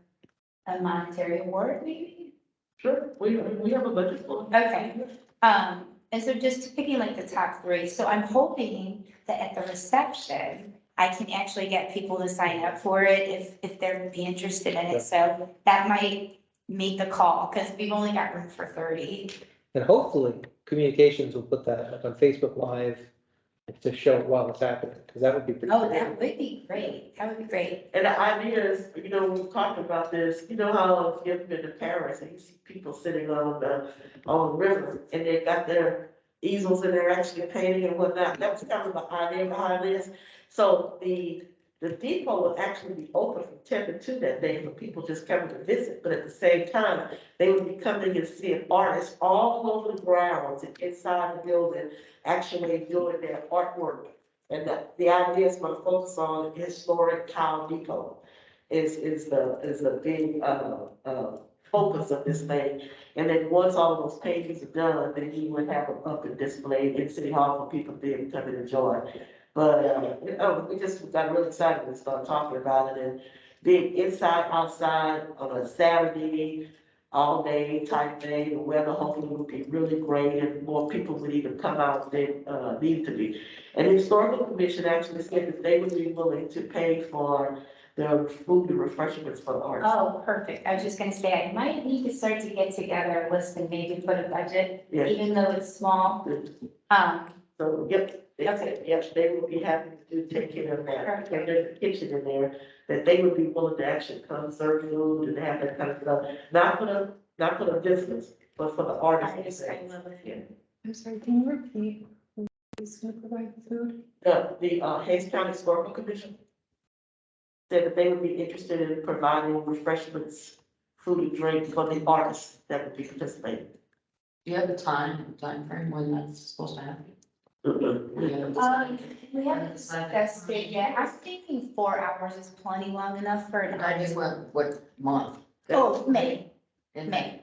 a monetary award, maybe? Sure, we have a budget for it. Okay, and so just picking like the top three, so I'm hoping that at the reception, I can actually get people to sign up for it if they'd be interested in it, so that might make the call, because we've only got room for 30. And hopefully, communications will put that up on Facebook Live to show it while it's happening, because that would be pretty. Oh, cool. that would be great, that would be great. And the idea is, you know, when we're talking about this, you know how if you've been to Paris and you see people sitting on the river and they've got their easels and they're actually painting and whatnot. That was kind of the idea behind this. So the depot will actually be open from 10 to 2 that day for people just coming to visit. But at the same time, they would be coming and seeing artists all over the grounds and inside the building actually doing their artwork. And the idea is going to focus on historic Cow Depot is a big focus of this thing. And then once all of those paintings are done, then you would have them up and displayed in City Hall for people to be able to come and enjoy. But we just got really excited and started talking about it and being inside, outside on a Saturday, all day type day. The weather hopefully would be really great and more people would even come out than need to be. And the Historical Commission actually said that they would be willing to pay for the food and refreshments for the artists. Oh, perfect. I was just gonna say, I might need to start to get together a list and maybe put a budget, Yeah. even though it's small. So, yep, Okay. yes, they will be happy to take care of that. And there's a kitchen in there that they would be willing to actually come serve food and have that kind of stuff. Not for the business, but for the artists. I love it. Yeah. I'm sorry, can you repeat who's gonna provide the food? The Hayes County Historical Commission said that they would be interested in providing refreshments, food and drink for the artists that would be participating. Do you have a time frame when that's supposed to happen? Mm-mm. We haven't discussed it yet. I'm thinking 4 hours is plenty long enough for an I just went, what month? Oh, May, In May.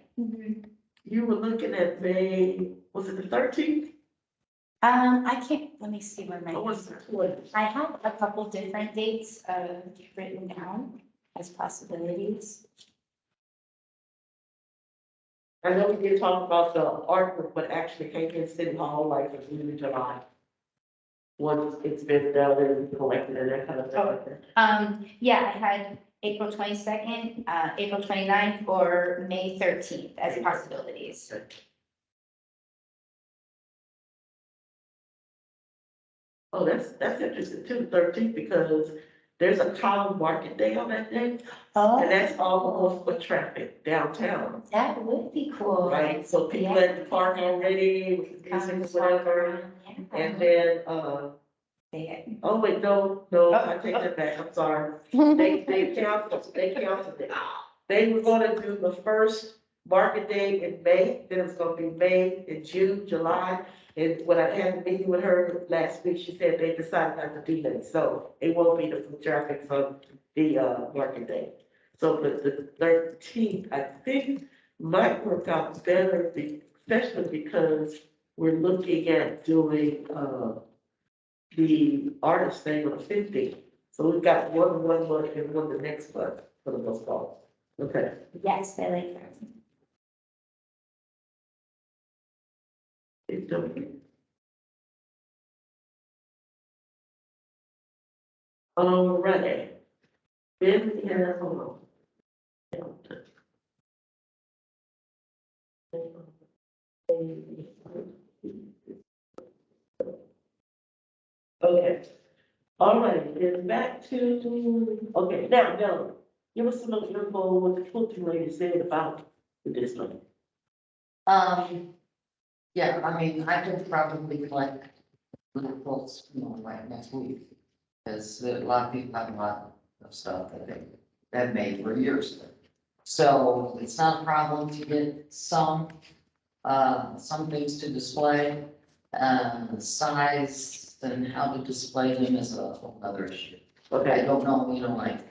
You were looking at May, was it the 13th? I can't, let me see when Or my, was it the 20th? I have a couple different dates, written down as possibilities. I know we did talk about the artwork, but actually came in City Hall like in June, July. Once it's been done and collected and that kind of thing. Yeah, I had April 22nd, April 29th, or May 13th as possibilities. Oh, that's interesting too, the 13th, because there's a common market day on that day. And that's all foot traffic downtown, That would be cool. right? So people at the park already with the music or whatever. And then, oh wait, no, I take that back, I'm sorry. They canceled it. They were gonna do the first market day in May, then it's gonna be May and June, July. And when I had a meeting with her last week, she said they decided not to do that, so it won't be the foot traffic from the market day. So the 13th, I think, might work out better, especially because we're looking at doing the artist thing on the 15th. So we've got one month and one the next month for the most part. Okay. Yes, I like that. It's done. Alrighty. Then we have, hold on. Okay. All right, then back to, okay, now, give us some of your info, what the Fulton lady said about the district. Yeah, I mean, I could probably collect reports, like next week. Because a lot of people have a lot of stuff that they've made for years. So it's not a problem to get some things to display. Size and how to display them is a whole other issue. I Okay, don't know, you know, like,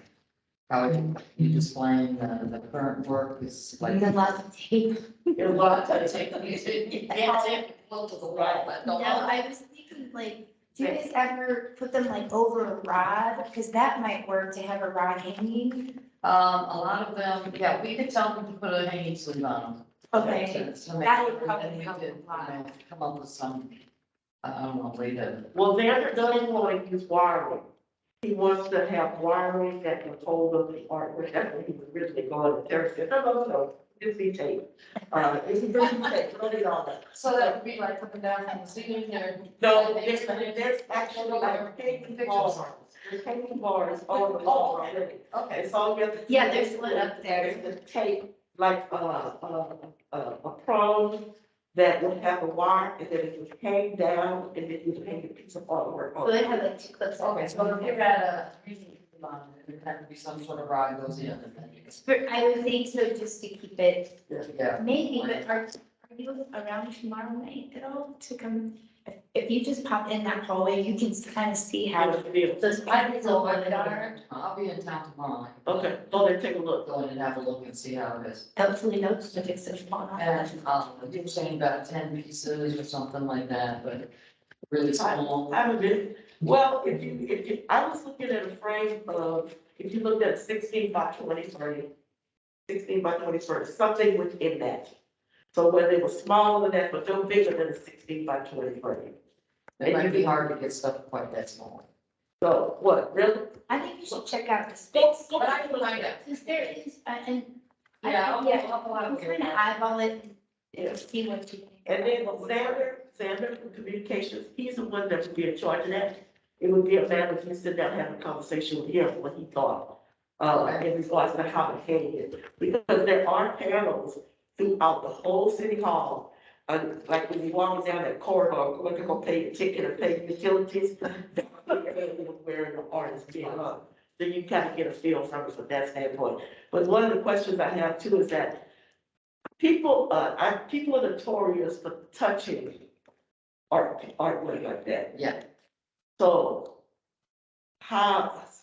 how you displaying the current work is like. There's lots of tape. there's a lot of Take time. you can't take it close to the wall, but No, don't. I was thinking like, do you guys ever put them like over a rod? Because that might work to have a rod hanging. A lot of them, yeah, we could tell them to put a hanging sleeve on them. Okay, To make that would sure probably that we help a could, you lot. know, come up with some, I don't know, way to. Well, Xander doesn't want to use wiring. He wants to have wiring that can hold up the artwork. That's what he was originally going to. Terry said, no, it's be tape. It's be tape, put it on that. So that would be like coming down from the ceiling here. No, there's actually like hanging bars. There's hanging bars on the wall already. Okay, It's all you have to do. Yeah, there's one up there. There's the tape, like, a prong that would have a wire, and then it would hang down, and then you would hang a piece of artwork So on they it. have like two clips. okay, so if you're at a, there'd have to be some sort of rod goes in and then you can. I would think so, just to keep it, Yeah. maybe, but are you around tomorrow night at all to come? If you just pop in that hallway, you can kind of see how those patterns So over I the got, I'll be in town tomorrow. Okay, go there, take a look. Go in and have a look and see how it is. hopefully no specifics of And, you were saying about 10 pieces or something like that, but really small. I haven't been, well, if I was looking at a frame of, if you looked at 16 by 23, 16 by 23, something within that. So whether it was smaller than that, but no bigger than a 16 by 23. It might be hard to get stuff quite that small. So what, really? I think you should check out the Go, space. go But I back can and look find at it. Since there is, and. Yeah, I'll- Yeah, I'll- I'll- you kind of eyeball it Yeah. and see what you think. And then Xander from Communications, he's the one that would be in charge of that. It would be a matter of you sit down and have a conversation with him, what he thought, in regards to how to hang it. Because there are panels throughout the whole city hall. Like when you walk down that corridor, going to go pay your ticket or pay utilities, where the art is being on. So you kind of get a feel from it from that standpoint. But one of the questions I have too is that people are notorious for touching artwork like that. Yeah, So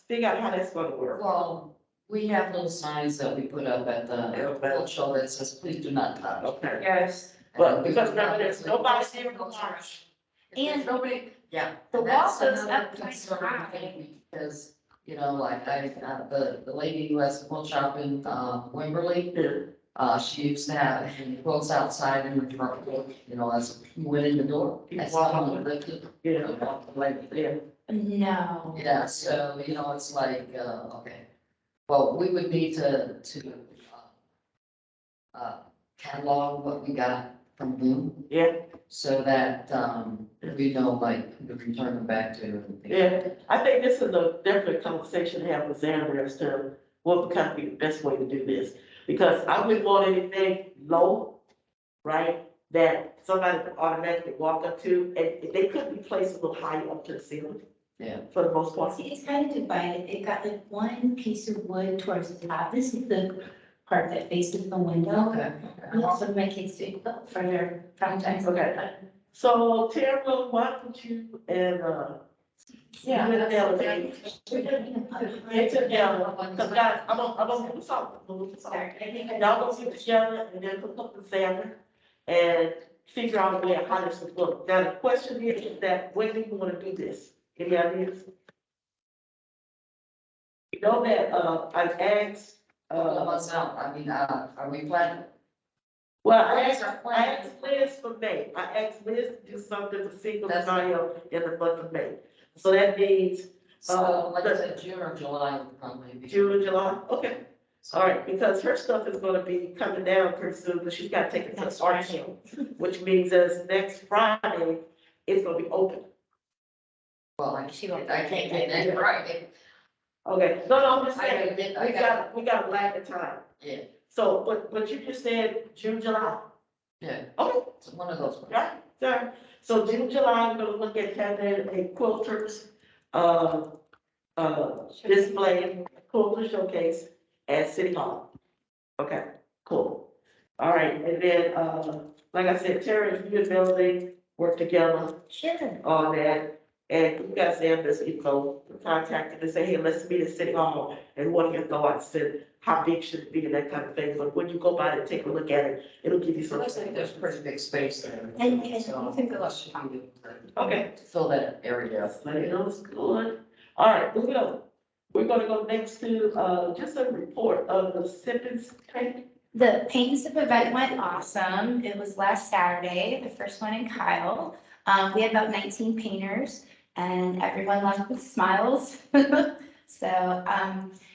figure out how that's gonna work. well, we have little signs that we put up at the show that says, please do not touch. Okay. Yes. But because remember, there's nobody there to watch. And nobody, yeah. The and that's wall goes another up quite concern, high. Because, you know, like the lady who has the quilt shop in, Wimberley, she used to have quilts outside in the front porch, you know, as you went in the door. As someone lifted, you know, walked away. Yeah, No. Yeah, so, you know, it's like, okay, well, we would need to, catalog what we got from him, yeah, so that, we know, like, who to return them back to. yeah. I think this is a definite conversation to have with Xander as to what would kind of be the best way to do this. Because I wouldn't want anything low, right, that somebody could automatically walk up to, and they could be placed a little higher up to the ceiling. Yeah. For the most part. See, it's kind of divided. It got like one piece of wood towards the top. This is the part that faces the window. Okay. And also my kids do it further from time. Okay. So Tara, why don't you and, Yeah. you and Melanie, get together, because guys, I'm gonna do something, Sorry, I think I. Y'all gonna get together and then put up the Xander and figure out a way how this would look. Now, the question is that when do you wanna do this? Any ideas? You know that, I've asked, What's out, I mean, are we planning? well, I asked Liz for May. I asked Liz to do something for Cinco de That's- Mayo in the month of May. So that means So, like I said, June or July would probably be. June, July, okay. All right, because her stuff is gonna be coming down pretty soon, but she's gotta take it to the art show, which means as next Friday, it's gonna be open. Well, I can't get that right. Okay, no, I'm just I saying, get- we got a lag of time. Yeah, So, but you just said June, July, yeah, okay, it's one of those. right, sorry. So June, July, we're gonna look at having a quilters, display, quilter showcase at City Hall. Okay, cool. All right, and then, like I said, Terry, you and Melody work together Sure. on that. And you guys have this, contact and say, hey, let's meet at City Hall and what are your thoughts and how big should it be and that kind of thing. But when you go by and take a look at it, it'll give you So some. looks like there's pretty big space there. And you So, can go let's up. Okay. fill that area. Yes, let me know it's good. All right, moving on. We're gonna go next to, just a report of the Sippins tank. The Paint and Sip event went awesome. It was last Saturday, the first one in Kyle. We had about 19 painters and everyone left with smiles. So,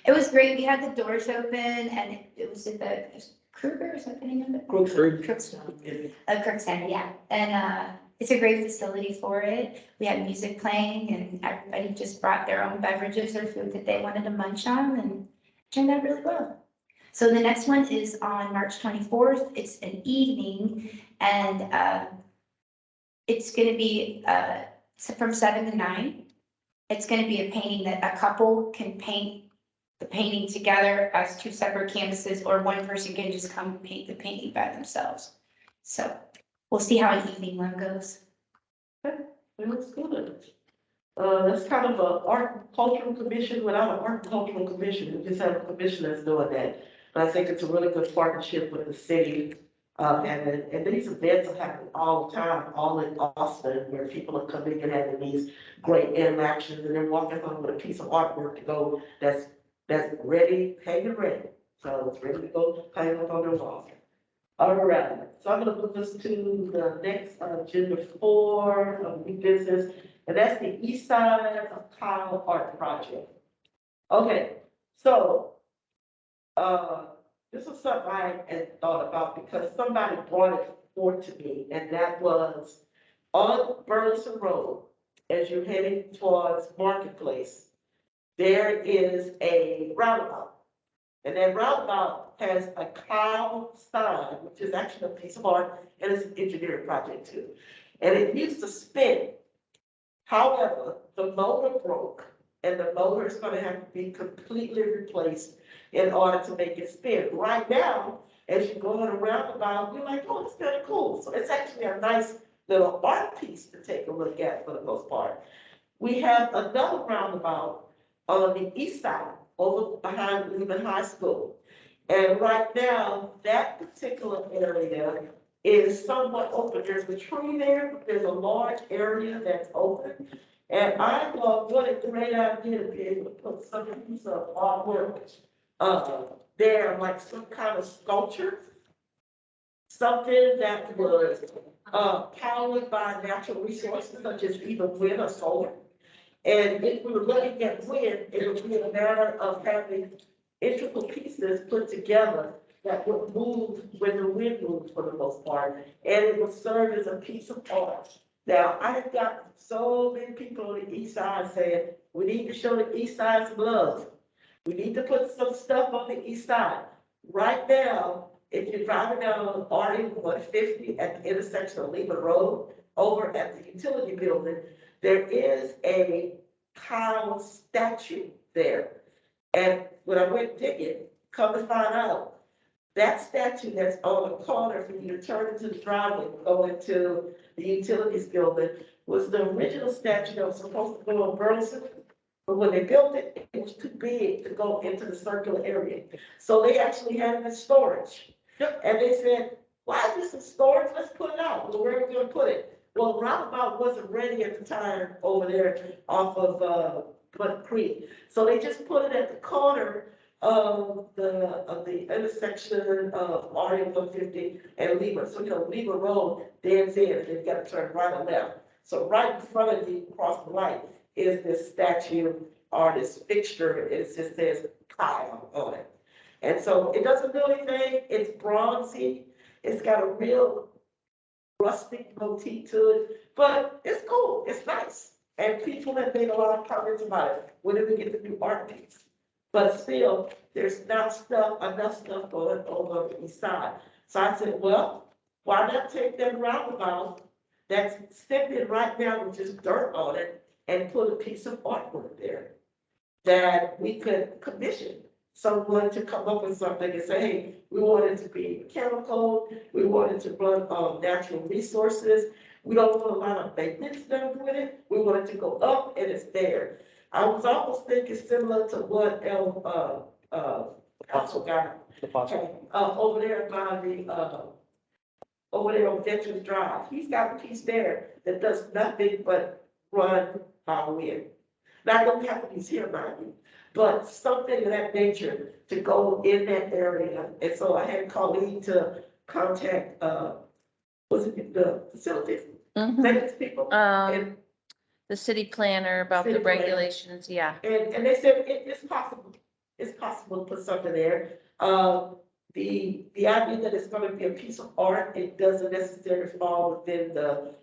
it was great. We had the doors open and it was at the Kruger, is that the name of it? Crookston, yeah. And, it's a great facility for it. We had music playing and everybody just brought their own beverages or food that they wanted to munch on and it turned out really well. So the next one is on March 24th. It's an evening and it's gonna be from 7 to 9. It's gonna be a painting that a couple can paint the painting together as two separate canvases, or one person can just come paint the painting by themselves. So we'll see how an evening one goes. It looks good. That's kind of a art and cultural commission without an art and cultural commission. We just have a commission that's doing that. But I think it's a really good partnership with the city. And these events are happening all the time, all in Austin, where people are coming and having these great interactions and then walking home with a piece of artwork to go that's ready, hanging ready. So it's ready to go hang up on their wall. All right, so I'm gonna move us to the next agenda 4 of new business, and that's the East Side of Kyle Art Project. Okay, so, this is something I had thought about because somebody brought it forward to me, and that was on Burleson Road, as you're heading towards Marketplace, there is a roundabout. And that roundabout has a Kyle sign, which is actually a piece of art, and it's an engineering project too. And it used to spin. However, the motor broke, and the motor is gonna have to be completely replaced in order to make it spin. Right now, as you go on a roundabout, you're like, oh, it's kind of cool. So it's actually a nice little art piece to take a look at for the most part. We have another roundabout on the east side, over behind Lehman High School. And right now, that particular area is somewhat open. There's a tree there, but there's a large area that's open. And I thought, what a great idea to be able to put some piece of artwork there, like some kind of sculpture. Something that was powered by natural resources such as either wind or solar. And if we were looking at wind, it would be a matter of having integral pieces put together that would move when the wind moves for the most part. And it would serve as a piece of art. Now, I have got so many people on the east side saying, we need to show the east side some love. We need to put some stuff on the east side. Right now, if you're driving down RE 150 at the intersection of Lehman Road, over at the utility building, there is a Kyle statue there. And when I went digging, come to find out, that statue that's on the corner for you to turn into the driveway, go into the utilities building, was the original statue that was supposed to go on Burleson. But when they built it, it was too big to go into the circular area. So they actually had it in storage. And they said, why is this in storage? Let's put it out. Well, where are we gonna put it? Well, roundabout wasn't ready at the time over there off of Butt Creek. So they just put it at the corner of the intersection of RE 150 and Lima. So, Lima Road, dead end, and you gotta turn right or left. So right in front of you, across the light, is this statue or this fixture. It just says Kyle on it. And so it doesn't do anything. It's bronzy. It's got a real rustic motif to it, but it's cool. It's nice. And people have made a lot of comments about it. When did we get the new art piece? But still, there's not enough stuff going over the east side. So I said, well, why not take that roundabout that's sitting right now with just dirt on it and put a piece of artwork there that we could commission. someone to come up with something and say, hey, we want it to be mechanical, we want it to run on natural resources. We don't want a lot of maintenance done with it, we want it to go up and it's there. I was almost thinking similar to what Council got, The possible. over there by the, over there on Veterans Drive. He's got a piece there that does nothing but run power wind. Not gonna have to use here, mind you, but something of that nature to go in that area. And so I had Colleen to contact, was it the facilities, Mhm. maintenance people? And, The city planner about the City planner. regulations, yeah. and they said it's possible. It's possible to put something there. The idea that it's gonna be a piece of art, it doesn't necessarily fall within the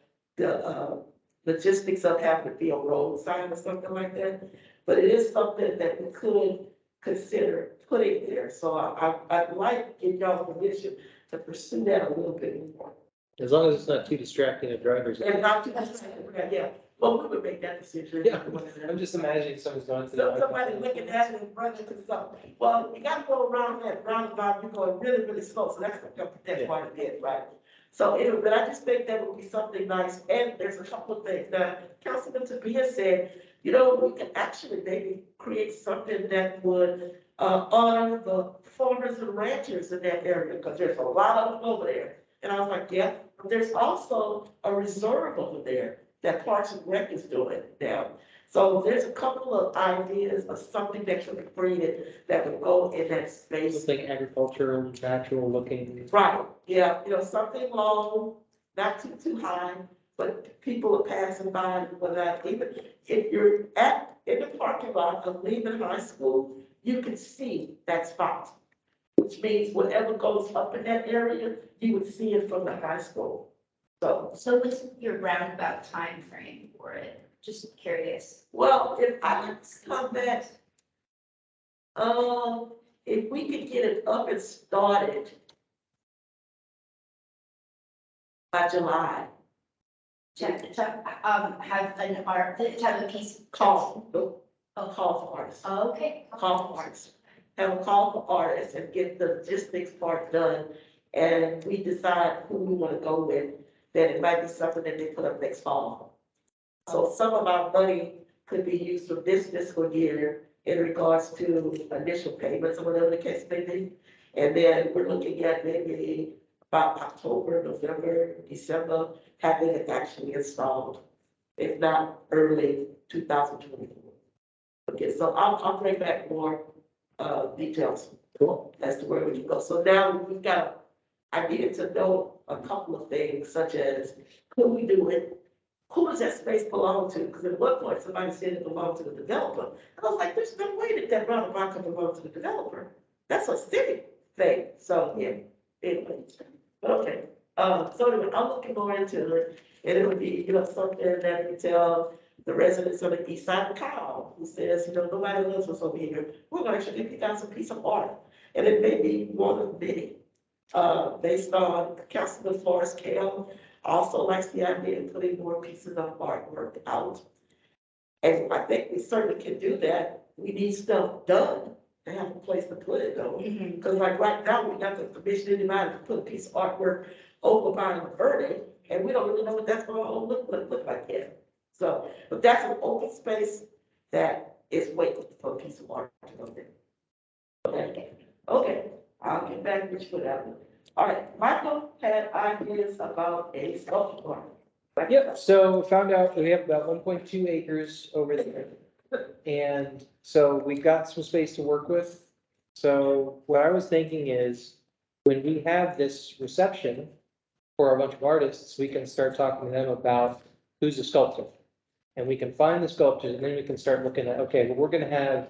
logistics of having to be a road sign or something like that. But it is something that we could consider putting there. So I'd like to give y'all permission to pursue that a little bit more. As long as it's not too distracting to drivers. And not too much, yeah, well, we would make that decision. Yeah, I'm just imagining someone's going to. So somebody looking at it and running to something. Well, you gotta go around that roundabout, you're going really, really slow, so that's quite a bit, right? So anyway, but I just think that would be something nice, and there's a couple of things. Now, Councilman Tabia said, you know, we could actually maybe create something that would honor the farmers and ranchers in that area, because there's a lot of them over there. And I was like, yeah, but there's also a reserve over there that Parks and Rec is doing now. So there's a couple of ideas of something that could be created that would go in that space. Something agricultural, natural looking. Right, yeah, you know, something low, not too high, but people are passing by and whatnot. Even if you're in the parking lot of Lehman High School, you can see that spot. Which means whatever goes up in that area, you would see it from the high school. So, So what's your roundabout time frame for it? Just curious. well, if I could come back, if we could get it up and started by July, Have an art, to have a piece. call for artists. Okay. Call for artists. Have a call for artists and get the logistics part done. And we decide who we want to go with, then it might be something that they put up next fall. So some of our money could be used for this fiscal year in regards to initial payments or whatever the case may be. And then we're looking at maybe about October, November, December, having it actually installed, if not early 2024. Okay, so I'll bring back more details Cool. as to where we can go. So now we've got, I needed to know a couple of things, such as, could we do it? Who does that space belong to? Because at one point, somebody said it belonged to the developer. And I was like, there's no way that roundabout could belong to the developer. That's a city thing. So, yeah, anyway. But okay, so anyway, I'm looking more into it. And it would be, you know, something that we tell the residents of the east side of Kyle, who says, you know, nobody lives with over here. We're going to actually pick out some piece of art. And it may be one of many, based on Councilman Forrest Kale also likes the idea of putting more pieces of artwork out. And I think we certainly can do that. We need stuff done to have a place to put it though. Because like right now, we got to commission anybody to put a piece of artwork over by the Verde, and we don't really know what that's going to look like yet. So, but that's an open space that is waiting for a piece of art to go there. Okay, I'll get back with you for that one. All right, Michael had ideas about a sculpture park. Yep, so found out we have about 1.2 acres over there. And so we've got some space to work with. So what I was thinking is, when we have this reception for a bunch of artists, we can start talking to them about who's a sculptor. And we can find the sculptors, and then we can start looking at, okay, well, we're gonna have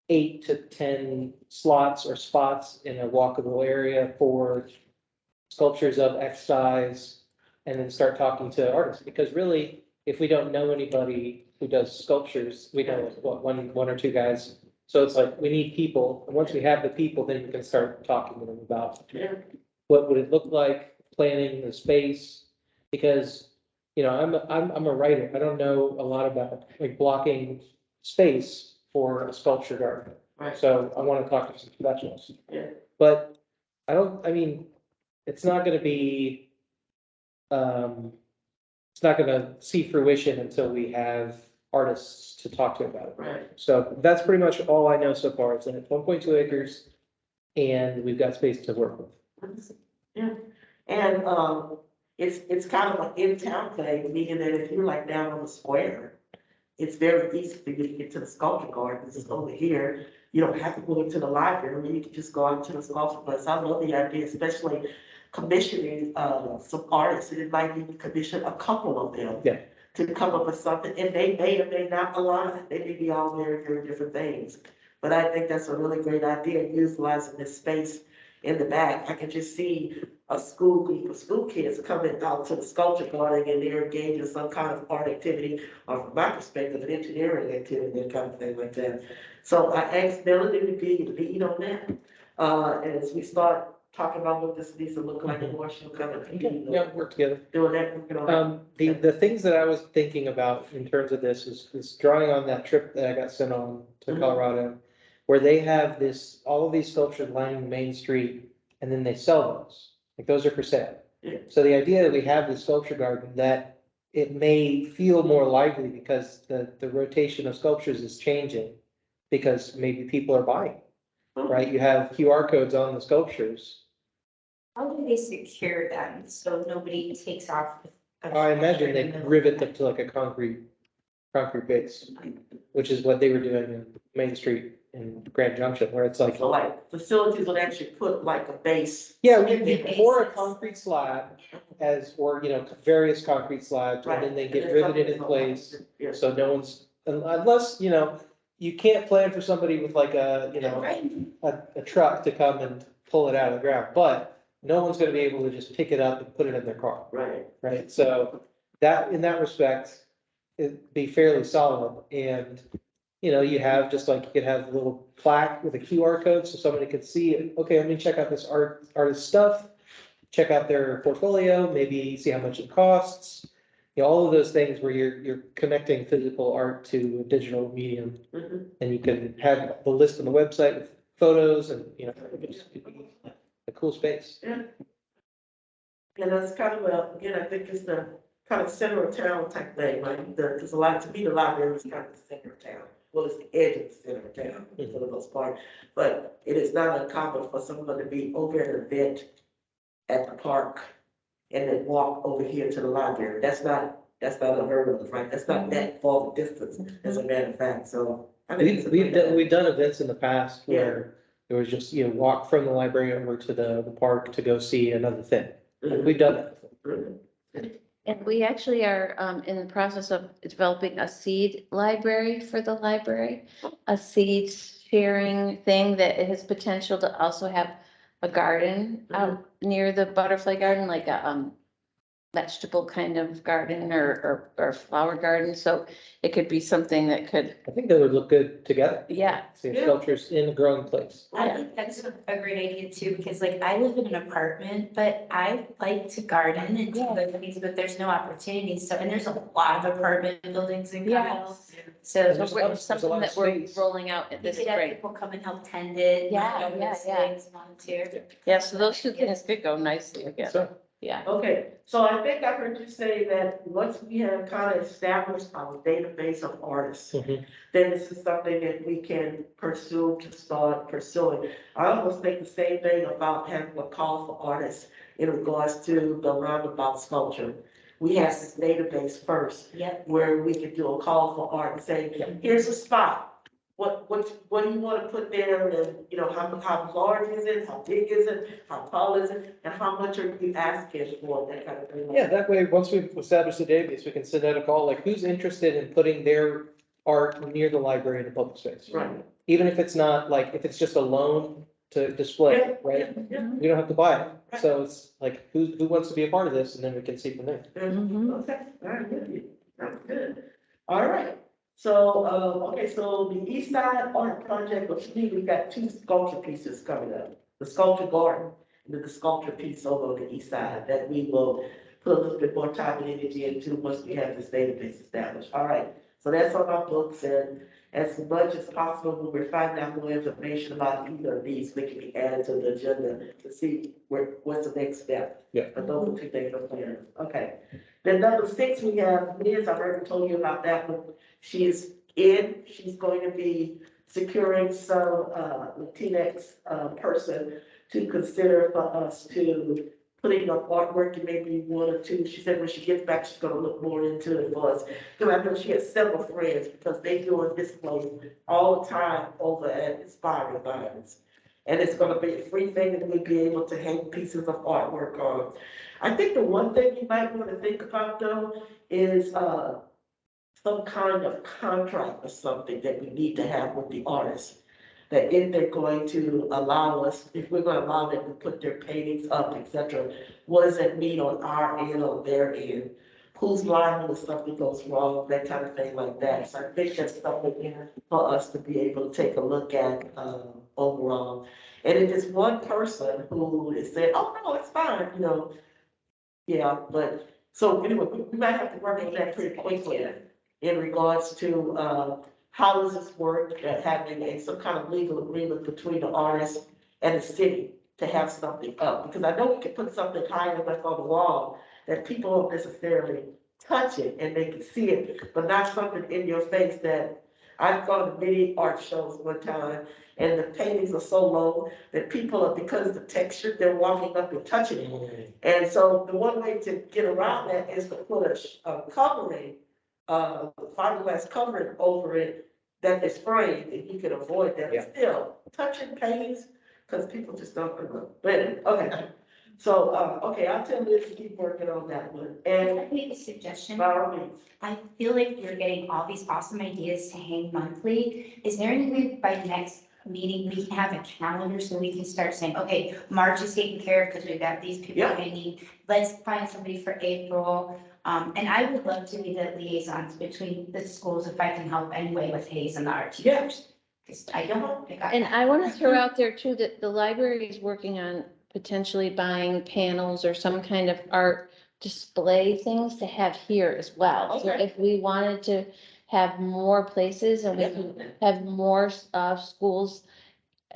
8 to 10 slots or spots in a walkable area for sculptures of X size, and then start talking to artists, because really, if we don't know anybody who does sculptures, we know what, one or two guys. So it's like, we need people, and once we have the people, then we can start talking to them about what would it look like, planning the space, because, you know, I'm a writer, I don't know a lot about like blocking space for a sculpture garden. Right. So I want to talk to some professionals. Yeah. But I mean, it's not gonna be, it's not gonna see fruition until we have artists to talk to about it. Right. So that's pretty much all I know so far, is that it's 1.2 acres and we've got space to work with. Yeah, and, it's kind of an in-town thing, meaning that if you're like down on the square, it's very easy for you to get to the sculpture garden, it's over here. You don't have to go into the library, you can just go out to the sculpture place. I love the idea, especially commissioning, some artists, and it might even commission a couple of them. Yeah. To come up with something, and they may or may not align, they may be all very, very different things. But I think that's a really great idea, utilizing this space in the back. I can just see a school group of school kids coming out to the sculpture garden and they're engaged in some kind of art activity, or from my perspective, an engineering activity, that kind of thing like that. So I asked Melody to be the lead on that. And as we start talking about what this needs to look like, and more, she'll come and continue Yeah, work together. doing that, working on that. The things that I was thinking about in terms of this is drawing on that trip that I got sent on to Mhm. Colorado, where they have this, all of these sculptures lining Main Street, and then they sell those. Like, those are for sale. Yeah. So the idea that we have this sculpture garden, that it may feel more lively because the rotation of sculptures is changing, because maybe people are buying, right? You have QR codes on the sculptures. How do they secure them so nobody takes off? I imagine they rivet them to like a concrete base, which is what they were doing in Main Street in Grand Junction, where it's like, So like facilities would actually put like a base. yeah, we pour a concrete slab as, or, you know, various concrete slabs, and then they get riveted in place. Yeah. So no one's, unless, you know, you can't plan for somebody with like a, you know, Right. a truck to come and pull it out of the ground, but no one's gonna be able to just pick it up and put it in their car, Right. right? So that, in that respect, it'd be fairly solid, and, you know, you have, just like you could have a little plaque with a QR code, so somebody could see, okay, let me check out this artist stuff, check out their portfolio, maybe see how much it costs. You know, all of those things where you're connecting physical art to a digital medium, Mhm. and you can have the list on the website with photos, and, you know, it just could be a cool space. And that's kind of again, I think it's the kind of center of town type thing, right? There's a lot, to me, the library is kind of the center of town. Well, it's the edge of the center of town for the most part, but it is not uncommon for someone to be over at an event at the park and then walk over here to the library. That's not unheard of, right? That's not that far of a distance, as a matter of fact, so. I think it's a great idea. We've done events in the past where there was just, you know, walk from the library over to the park to go see another thing. Like, we've done that before. And we actually are in the process of developing a seed library for the library, a seed sharing thing that has potential to also have a garden out near the butterfly garden, like a vegetable kind of garden or flower garden. So it could be something that could, I think they would look good together. yeah. See sculptures in a growing place. I think that's a great idea too, because like I live in an apartment, but I like to garden and do those things, but there's no opportunities. So, and there's a lot of apartment buildings in Kyle. So There's So a lot of something that we're space. rolling out you this could have spring. people come and help tend it. Yeah, you know, yeah, those yeah. things, volunteer. Yeah, so those two things could go nicely together. So, Yeah. Okay, so I think I heard you say that once we have kind of established our database of artists, mhm. then this is something that we can pursue, to start pursuing. I almost think the same thing about having a call for artists in regards to the roundabout sculpture. We have this database first, Yep. where we can do a call for art and say, here's a spot. What do you want to put there, and, you know, how large is it, how big is it, how tall is it, and how much are you asking for, that kind of thing. Yeah, that way, once we've established the database, we can send out a call, like, who's interested in putting their art near the library in a public space? Right. Even if it's not, like, if it's just a loan to display, right? Yeah, We don't have to buy it. So it's like, who wants to be a part of this? And then we can see from there. yeah. Mhm. Okay, very good. That's good. All right. So, okay, so the East Side Art Project, which means we've got two sculpture pieces coming up. The sculpture garden and then the sculpture piece over on the east side that we will put a little bit more time and energy into once we have this database established. All right, so that's on our books, and as much as possible, when we're finding out more information about either of these, they can be added to the agenda to see what's the next step. Yeah. But those are two things I'm saying. Okay. Then number 6, we have Liz, I've already told you about that one. She's going to be securing some, Latinx, person to consider for us to putting up artwork, and maybe 1 or 2. She said when she gets back, she's gonna look more into it for us. Because I know she has several friends, because they doing displays all the time over at Inspiring Minds. And it's gonna be a free thing, and we'll be able to hang pieces of artwork on. I think the one thing you might wanna think about though is, some kind of contract or something that we need to have with the artists. That if they're going to allow us, if we're gonna allow them to put their paintings up, et cetera, what does that mean on our end or their end? Who's liable if something goes wrong, that kind of thing like that. So I think that's something for us to be able to take a look at, overall. And if it's one person who is saying, oh, no, it's fine, yeah, but, so anyway, we might have to work on that pretty quickly in regards to, how does this work, having some kind of legal agreement between the artist and the city to have something up? Because I know we can put something high enough on the wall that people won't necessarily touch it and they can see it, but not something in your face that I've gone to many art shows one time, and the paintings are so low that people are, because of the texture, they're walking up and touching it. And so the one way to get around that is to put a covering, fiberglass covering over it that is framed, and you can avoid that. Yeah. Still, touching paintings, because people just don't know. But anyway, okay. So, okay, I'll tell Liz to keep working on that one. Can I And make a suggestion? by all means, I feel like you're getting all these awesome ideas to hang monthly. Is there any way by next meeting, we can have a calendar so we can start saying, okay, March is taken care of because we've got these people Yeah. hanging. Let's find somebody for April. And I would love to be the liaisons between the schools if I can help anyway with Hayes and the art teachers. Because I don't. And I want to throw out there too, that the library is working on potentially buying panels or some kind of art display things to have here as well. So Okay. if we wanted to have more places and we could have more, schools,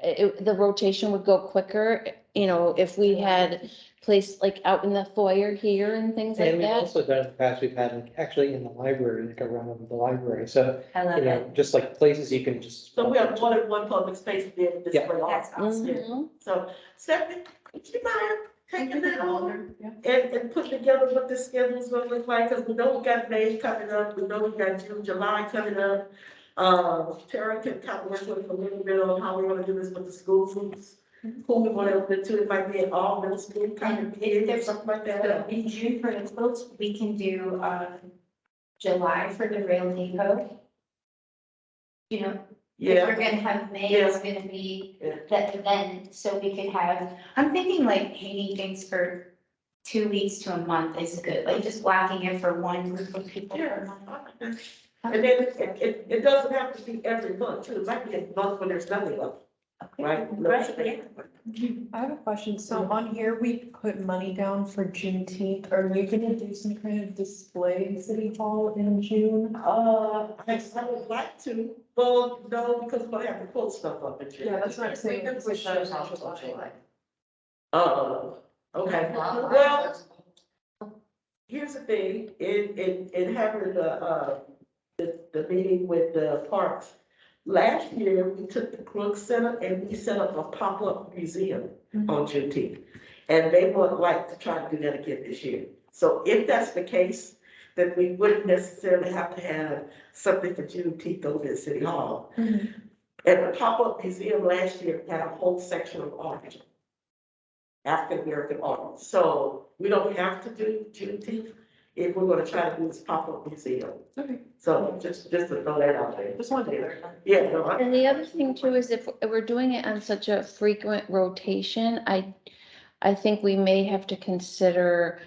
the rotation would go quicker, if we had place like out in the foyer here and things like And we've that. also done in the past, we've had like actually in the library, like around the library, so, I love it. just like places you can just. so we have more than one public space to be able to Yeah. display art. That's awesome. Mhm. So Stephanie, would you mind taking that over? Yeah. And put together what the schedule's gonna look like, because we know we got May coming up, we know we got June, July coming up. Tara can kind of work with us a little bit on how we're gonna do this with the school groups. Who we want to open to, it might be an all middle school kind of And if kid or there's- something like So that. in June for the quilts, we can do, July for the Rail Depot. If Yeah, we're gonna have May, it's gonna be Yeah. that event, so we could have, I'm thinking like hanging things for 2 weeks to a month is good, like just blocking it for one group of people per yeah. month. And then it doesn't have to be every month too, it might be a month when there's nothing left, right? Right, yeah. I have a question. So on here, we put money down for Juneteenth. Are you gonna do some kind of display in City Hall in June? I would like to, well, no, because we're gonna have to pull stuff up and shit. Yeah, that's what I'm saying. We could push those off till July. Okay, well, here's the thing, in having the meeting with the parks. Last year, we took the Crook Center and we set up a pop-up museum on Juneteenth. And they would like to try to do that again this year. So if that's the case, then we wouldn't necessarily have to have something for Juneteenth over at City Hall. Mhm. And the pop-up museum last year had a whole section of art. African-American art. So we don't have to do Juneteenth if we're gonna try to do this pop-up museum. Okay, So just to throw that out there. just wanted to clarify. Yeah, no, And the other thing too is if we're doing it on such a frequent rotation, I think we may have to consider,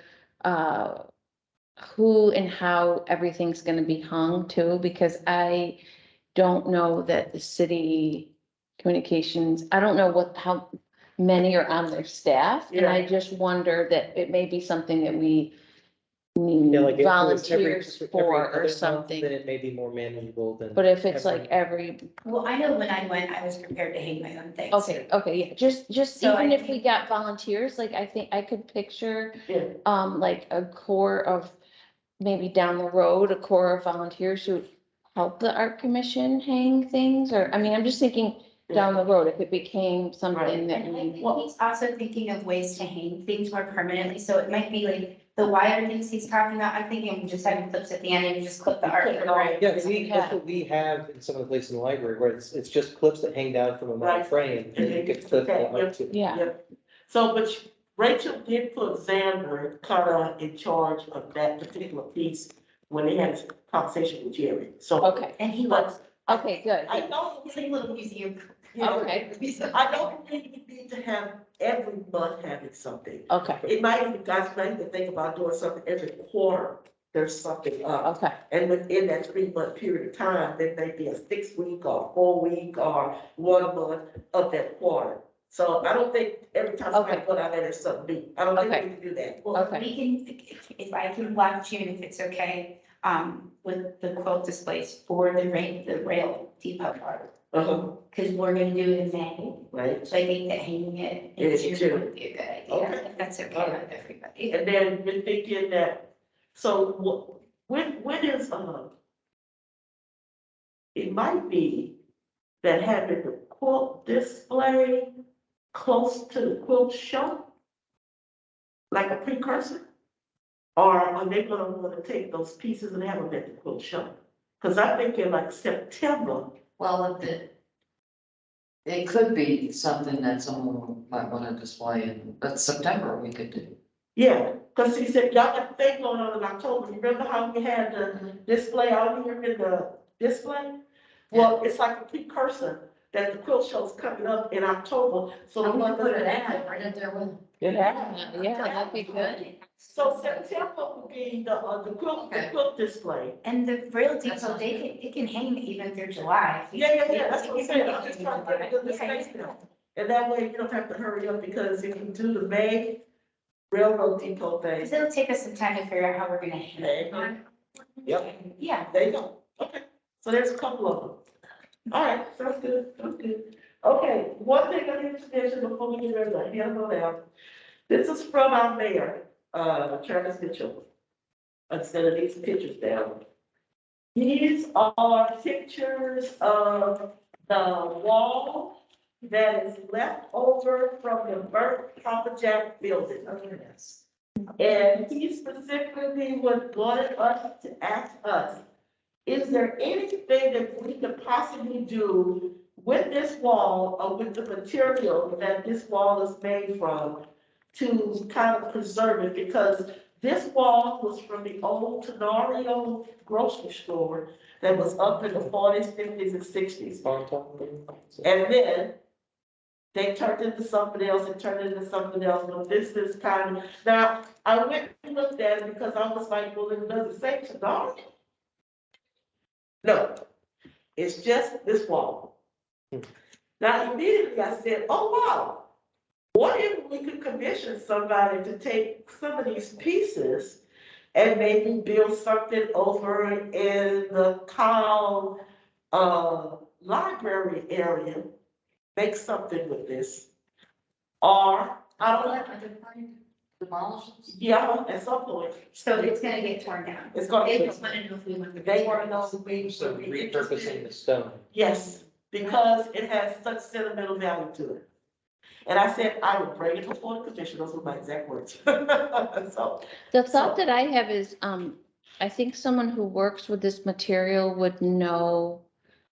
who and how everything's gonna be hung too, because I don't know that the city communications, I don't know how many are on their staff. And I just wonder that it may be something that we Yeah, like if it was every- volunteers every for other or month, something. Then it may be more manageable than. But if it's like every- Well, I know when I went, I was prepared to hang my own things. okay, yeah, just So even I if we think- got volunteers, like I think I could picture, Yeah. like a core of maybe down the road, a core of volunteers who help the art commission hang things, or, I mean, I'm just thinking down the road, if it became something that And I we, think he's also thinking of ways to hang things more permanently, so it might be like the wire things he's talking about, I'm thinking just having clips at the end and you just clip the art. Clip it on. Right. Yeah, that's what we have in some of the places in the library, where it's just clips that hang down from a metal Right. frame, and you can flip them up to. yeah, So, but Rachel did put Xander kind of in charge of that particular piece when they had a conversation with Jerry, so. okay, And he loves, okay, good, I don't he's like a little museum. Okay. I don't think we need to have every month having something. okay, It might even, guys might even think about doing something every quarter, there's something up. okay, And within that 3 month period of time, there may be a 6 week or 4 week or 1 month of that quarter. So I don't think every time somebody Okay. put out there, there's something new. I don't think Okay. we can do that. Well, Okay. we can, if I can block June, if it's okay, with the quilt displays for the rail depot part. Uh-huh, Cause we're gonna do it in May, right? so I think that hanging it In in June. June would be a good idea, Okay. if that's okay Alright. with everybody. And then we're thinking that, so when is, it might be that having the quilt display close to the quilt show, like a precursor? Or are they gonna wanna take those pieces and have them at the quilt show? Cause I'm thinking like September, Well, it could be something that someone might wanna display in, but September we could do. yeah, cause he said, y'all got the thing going on in October, remember how we had the display out here in the display? Well, it's like a precursor that the quilt show's coming up in October, so. So we the can one put it that- at, right in there with. yeah, that'd be good. So September will be the quilt display. And the rail That depot, sounds it can hang even through July. Yeah, that's what I'm saying, I'm just trying to get the space now. And that way you don't have to hurry up, because if you do the May railroad depot thing. Cause it'll take us some time to figure out how we're gonna hang There you it. go. Yep, Yeah, there you go, okay, so there's a couple of them. All right, sounds good, sounds good. Okay, one thing I need to mention before we get ready to handle down. This is from our mayor, Travis Mitchell. Instead of these pictures down. These are pictures of the wall that is left over from the burnt Papa Jack building. And he specifically wanted us to ask us, is there anything that we could possibly do with this wall or with the material that this wall is made from to kind of preserve it? Because this wall was from the old Tenorio grocery store that was up in the 40s, 50s, and 60s. And then they turned into something else and turned into something else. But this is kind of, now, I went and looked at it because I was like, well, it doesn't say Tenorio. No, it's just this wall. Now, immediately I said, oh, wow. What if we could commission somebody to take some of these pieces and maybe build something over in the Kyle, library area, make something with this? Or, I don't know, Demolish. yeah, at some point, so it's gonna get torn down. it's gonna They be, just wanna know if we want. they wanna know if we. So would be repurposing interested. the stone. Yes, because it has such sentimental value to it. And I said, I would bring it before the commission, those were my exact words. So, The thought that I have is, I think someone who works with this material would know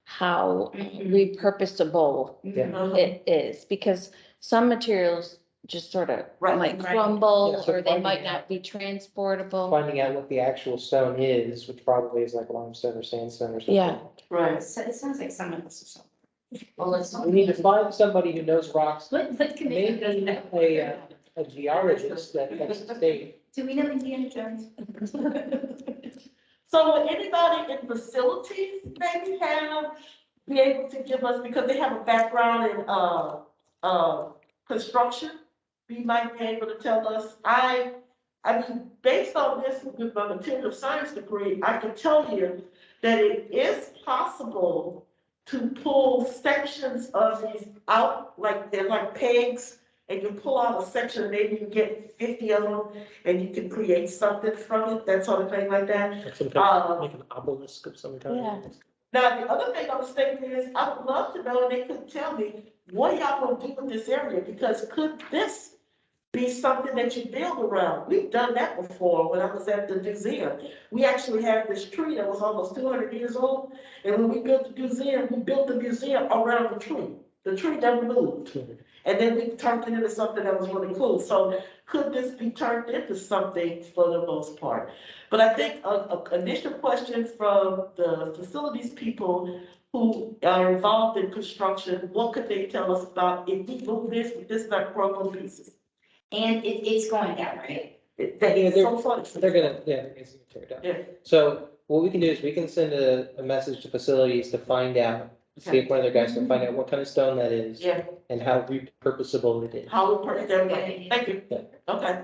how repurposable uh-huh. it is, because some materials just sort of Right, might right. crumble, Yeah, so or they finding might out- not be transportable. Finding out what the actual stone is, which probably is like limestone or sandstone or something. Yeah. Right. So it sounds like someone else or something. Well, it's. We need to find somebody who knows rocks, What commission does maybe that? a geologist that has stayed. Do we know Indiana Jones? So would anybody in facilities maybe be able to give us, because they have a background in, construction, we might be able to tell us. I I mean, based on this with my material science degree, I can tell you that it is possible to pull sections of these out, like they're like pegs, and you pull out a section, and maybe you get 50 of them, and you can create something from it, that sort of thing like that. Like some kind of, like an obelisk of some kind. Yeah. Now, the other thing I was thinking is, I would love to know, and they could tell me, what y'all gonna do with this area? Because could this be something that you build around? We've done that before when I was at the museum. We actually had this tree that was almost 200 years old, and when we built the museum, we built the museum around the tree. The tree never moved. And then we turned it into something that was really cool. So could this be turned into something for the most part? But I think a initial question from the facilities people who are involved in construction, what could they tell us about if we move this, if this is not broken pieces? And it's going down, right? That Yeah, is so funny. They're gonna tear it down. Yeah. So what we can do is we can send a message to facilities to find out, see if one of their guys can find out what kind of stone that is. Yeah. And how repurposable it is. How we purchase everything. Thank you. Yeah. Okay,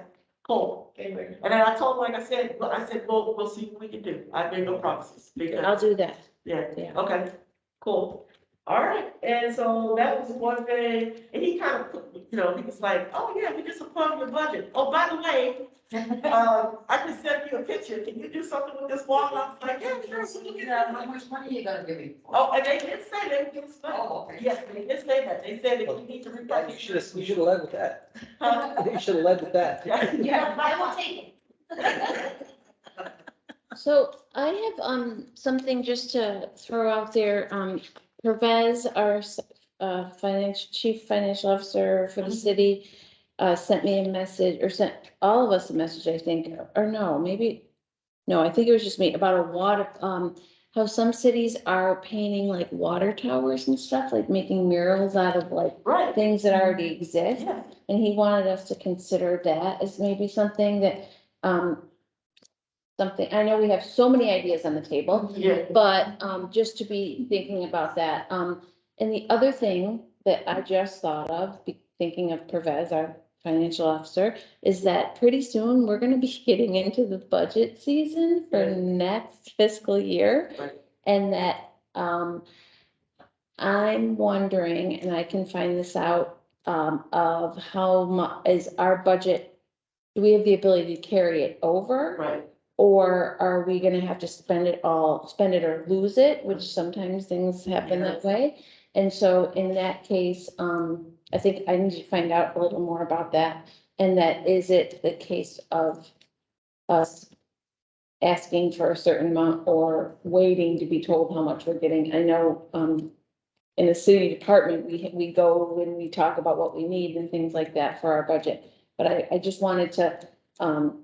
cool. And then I told them, like I said, we'll see what we can do. I made no promises. Because, I'll do that. yeah, Yeah. okay, cool. All right, and so that was one thing, and he kind of put, he was like, oh yeah, we just approved your budget. Oh, by the way, I can send you a picture. Can you do something with this wall? I was like, yeah, sure. we can get Yeah, that." how much money you gonna give me? Oh, and they did say they would give us money. Oh, okay. Yes, they did say that. They said that we need to You repurchase. should have led with that. Huh? You should have led with that. Yeah, I will take it. So I have, something just to throw out there, Pervez, our, chief financial officer for the city, sent me a message, or sent all of us a message, I think, or no, maybe, no, I think it was just me, about a water, how some cities are painting like water towers and stuff, like making murals out of like Right, things that already exist. yeah. And he wanted us to consider that as maybe something that, something, I know we have so many ideas on the table, Yeah. but, just to be thinking about that. And the other thing that I just thought of, thinking of Pervez, our financial officer, is that pretty soon we're gonna be getting into the budget season for Right. next fiscal year. Right. And that, I'm wondering, and I can find this out, of how much is our budget, do we have the ability to carry it over? Right. Or are we gonna have to spend it or lose it, which sometimes things happen that way? And so in that case, I think I need to find out a little more about that. And that, is it the case of us asking for a certain amount or waiting to be told how much we're getting? I know, in the city department, we go and we talk about what we need and things like that for our budget. But I just wanted to,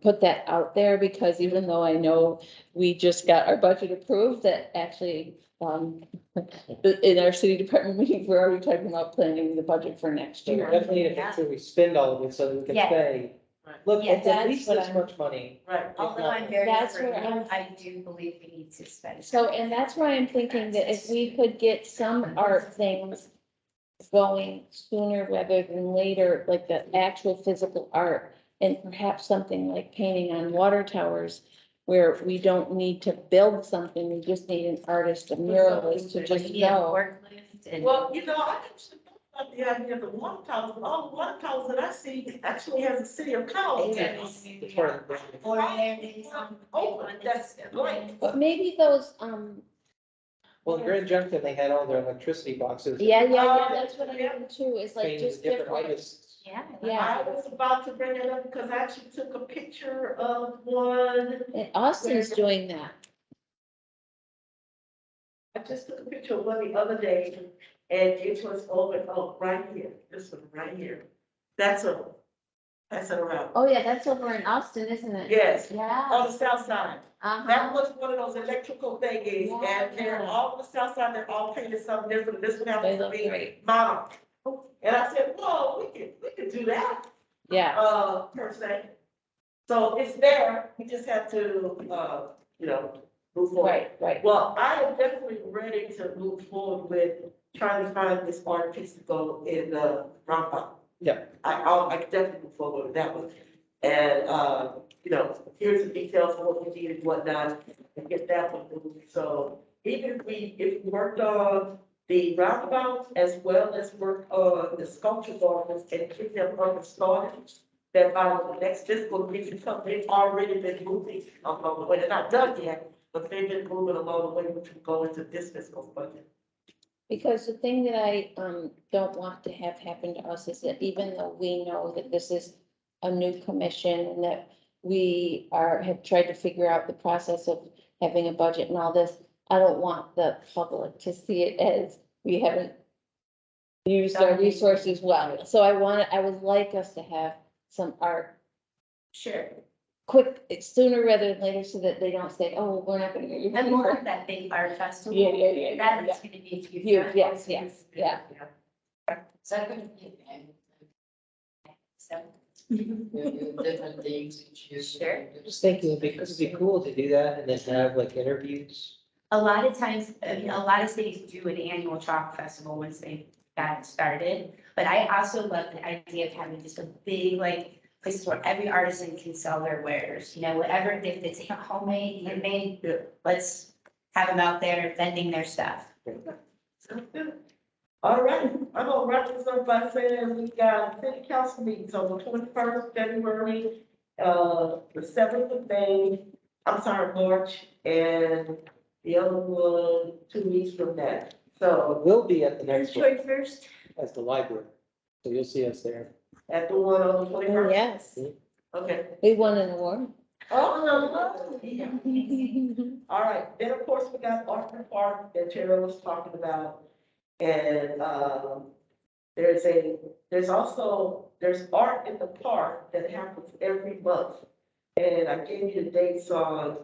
put that out there, because even though I know we just got our budget approved, that actually, in our city department meeting, we're already talking about planning the budget for next We year. definitely need to make sure we spend all of it so that we can Yeah. say, Right. look, Yeah, it's at that's least what this I'm- much money. Right. Although I'm very That's where agreeable, I'm- I do believe we need to spend. So, and that's why I'm thinking that if we could get some art things going sooner rather than later, like the actual physical art, and perhaps something like painting on water towers, where we don't need to build something, we just need an artist, a muralist to just Yeah, know. work list and. Well, I actually thought about the idea of the water towers, but all the water towers that I see actually has a city of College. It's part of the brand. Or there is, Oh, that's great. But maybe those, Well, in Grand Junction, they had all their electricity boxes. yeah, that's what I mean too, is like Painted just different different. lights. Yeah. Yeah. I was about to bring it up because I actually took a picture of one. And Austin's doing that. I just took a picture of one the other day, and it was over, right here, this one right here. That's pass it around. Oh, yeah, that's over in Austin, isn't it? Yes, Yeah. on the south side. Uh-huh. That was one of those electrical thingies, and they're all on the south side, they're all painted something different. This one They happens to look be great. monarch. And I said, whoa, we could do that, Yeah, per se. So it's there, we just have to, move forward. right. Well, I am definitely ready to move forward with trying to find this art piece to go in the Roundabout. Yeah. I can definitely move forward with that one. And, here's the details of what we need and whatnot, and get that one moved. So even if we worked on the roundabouts as well as worked on the sculpture gardens and keep them on the started, that by the next fiscal year, because they've already been moving along the way. They're not done yet, but they've been moving along the way, which will go into this fiscal budget. Because the thing that I don't want to have happen to us is that even though we know that this is a new commission and that we have tried to figure out the process of having a budget and all this, I don't want the public to see it as we haven't used our resources well. So I would like us to have some art Sure. quick, sooner rather than later, so that they don't say, oh, we're not gonna get you. And more of that big art festival. Yeah. That is gonna be huge. Huge, yes, yeah. Second, So. different things each year. Sure. Just thinking, because it'd be cool to do that and then have like interviews. A lot of times, a lot of cities do an annual chalk festival once they got started. But I also love the idea of having just a big, like, places where every artisan can sell their wares, whatever, if it's homemade, handmade, Yeah. let's have them out there vending their stuff. Sounds good. All right, I'm gonna wrap this up by saying we got city council meetings on the 21st February, the 7th of May, March, and the other one 2 weeks from that. So We'll be at the next one First. as the library, so you'll see us there. at the one on the Oh, 21st? yes, Okay. we won an award. Oh, yeah. All right, then of course we got Art in the Park that Tara was talking about. And, there's art in the park that happens every month. And I gave you the dates on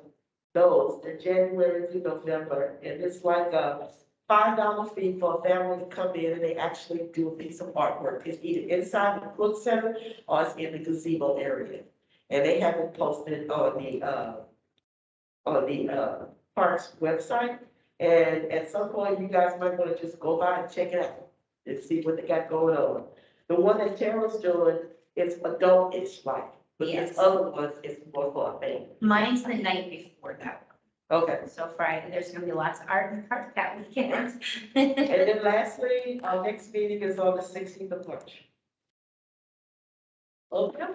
those, they're January through November, and it's like a $5 fee for a family to come in and they actually do a piece of artwork. It's either inside the book center or it's in the gazebo area. And they have it posted on the park's website. And at some point, you guys might want to just go by and check it out and see what they got going on. The one that Tara's doing is adult-ish like, but Yes. this other one is more for a family. Mine's the night before that. Okay. So Friday, there's gonna be lots of art in the park that weekend. And then lastly, our next meeting is on the 16th of March. Okay.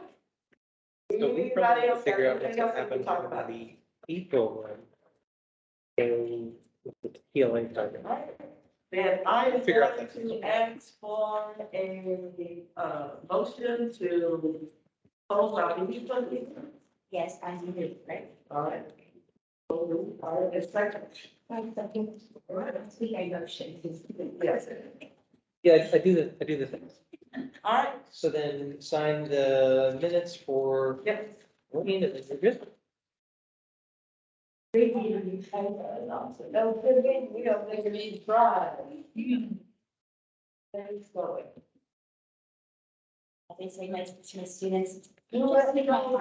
So we Anybody probably need to else got figure out what's anything gonna else we happen can talk on about? the April one. And with the healing target. Then I am Figure out going that. to ask for a motion to close our meeting. Yes, I do, right? All right. All right, and second. All right. Speak a motion. Yes. Yeah, I do the things. All right. So then sign the minutes for, Yep. Wayne, and then we're good. We don't think it needs dry. Thanks, Chloe. They say my students. You let me know.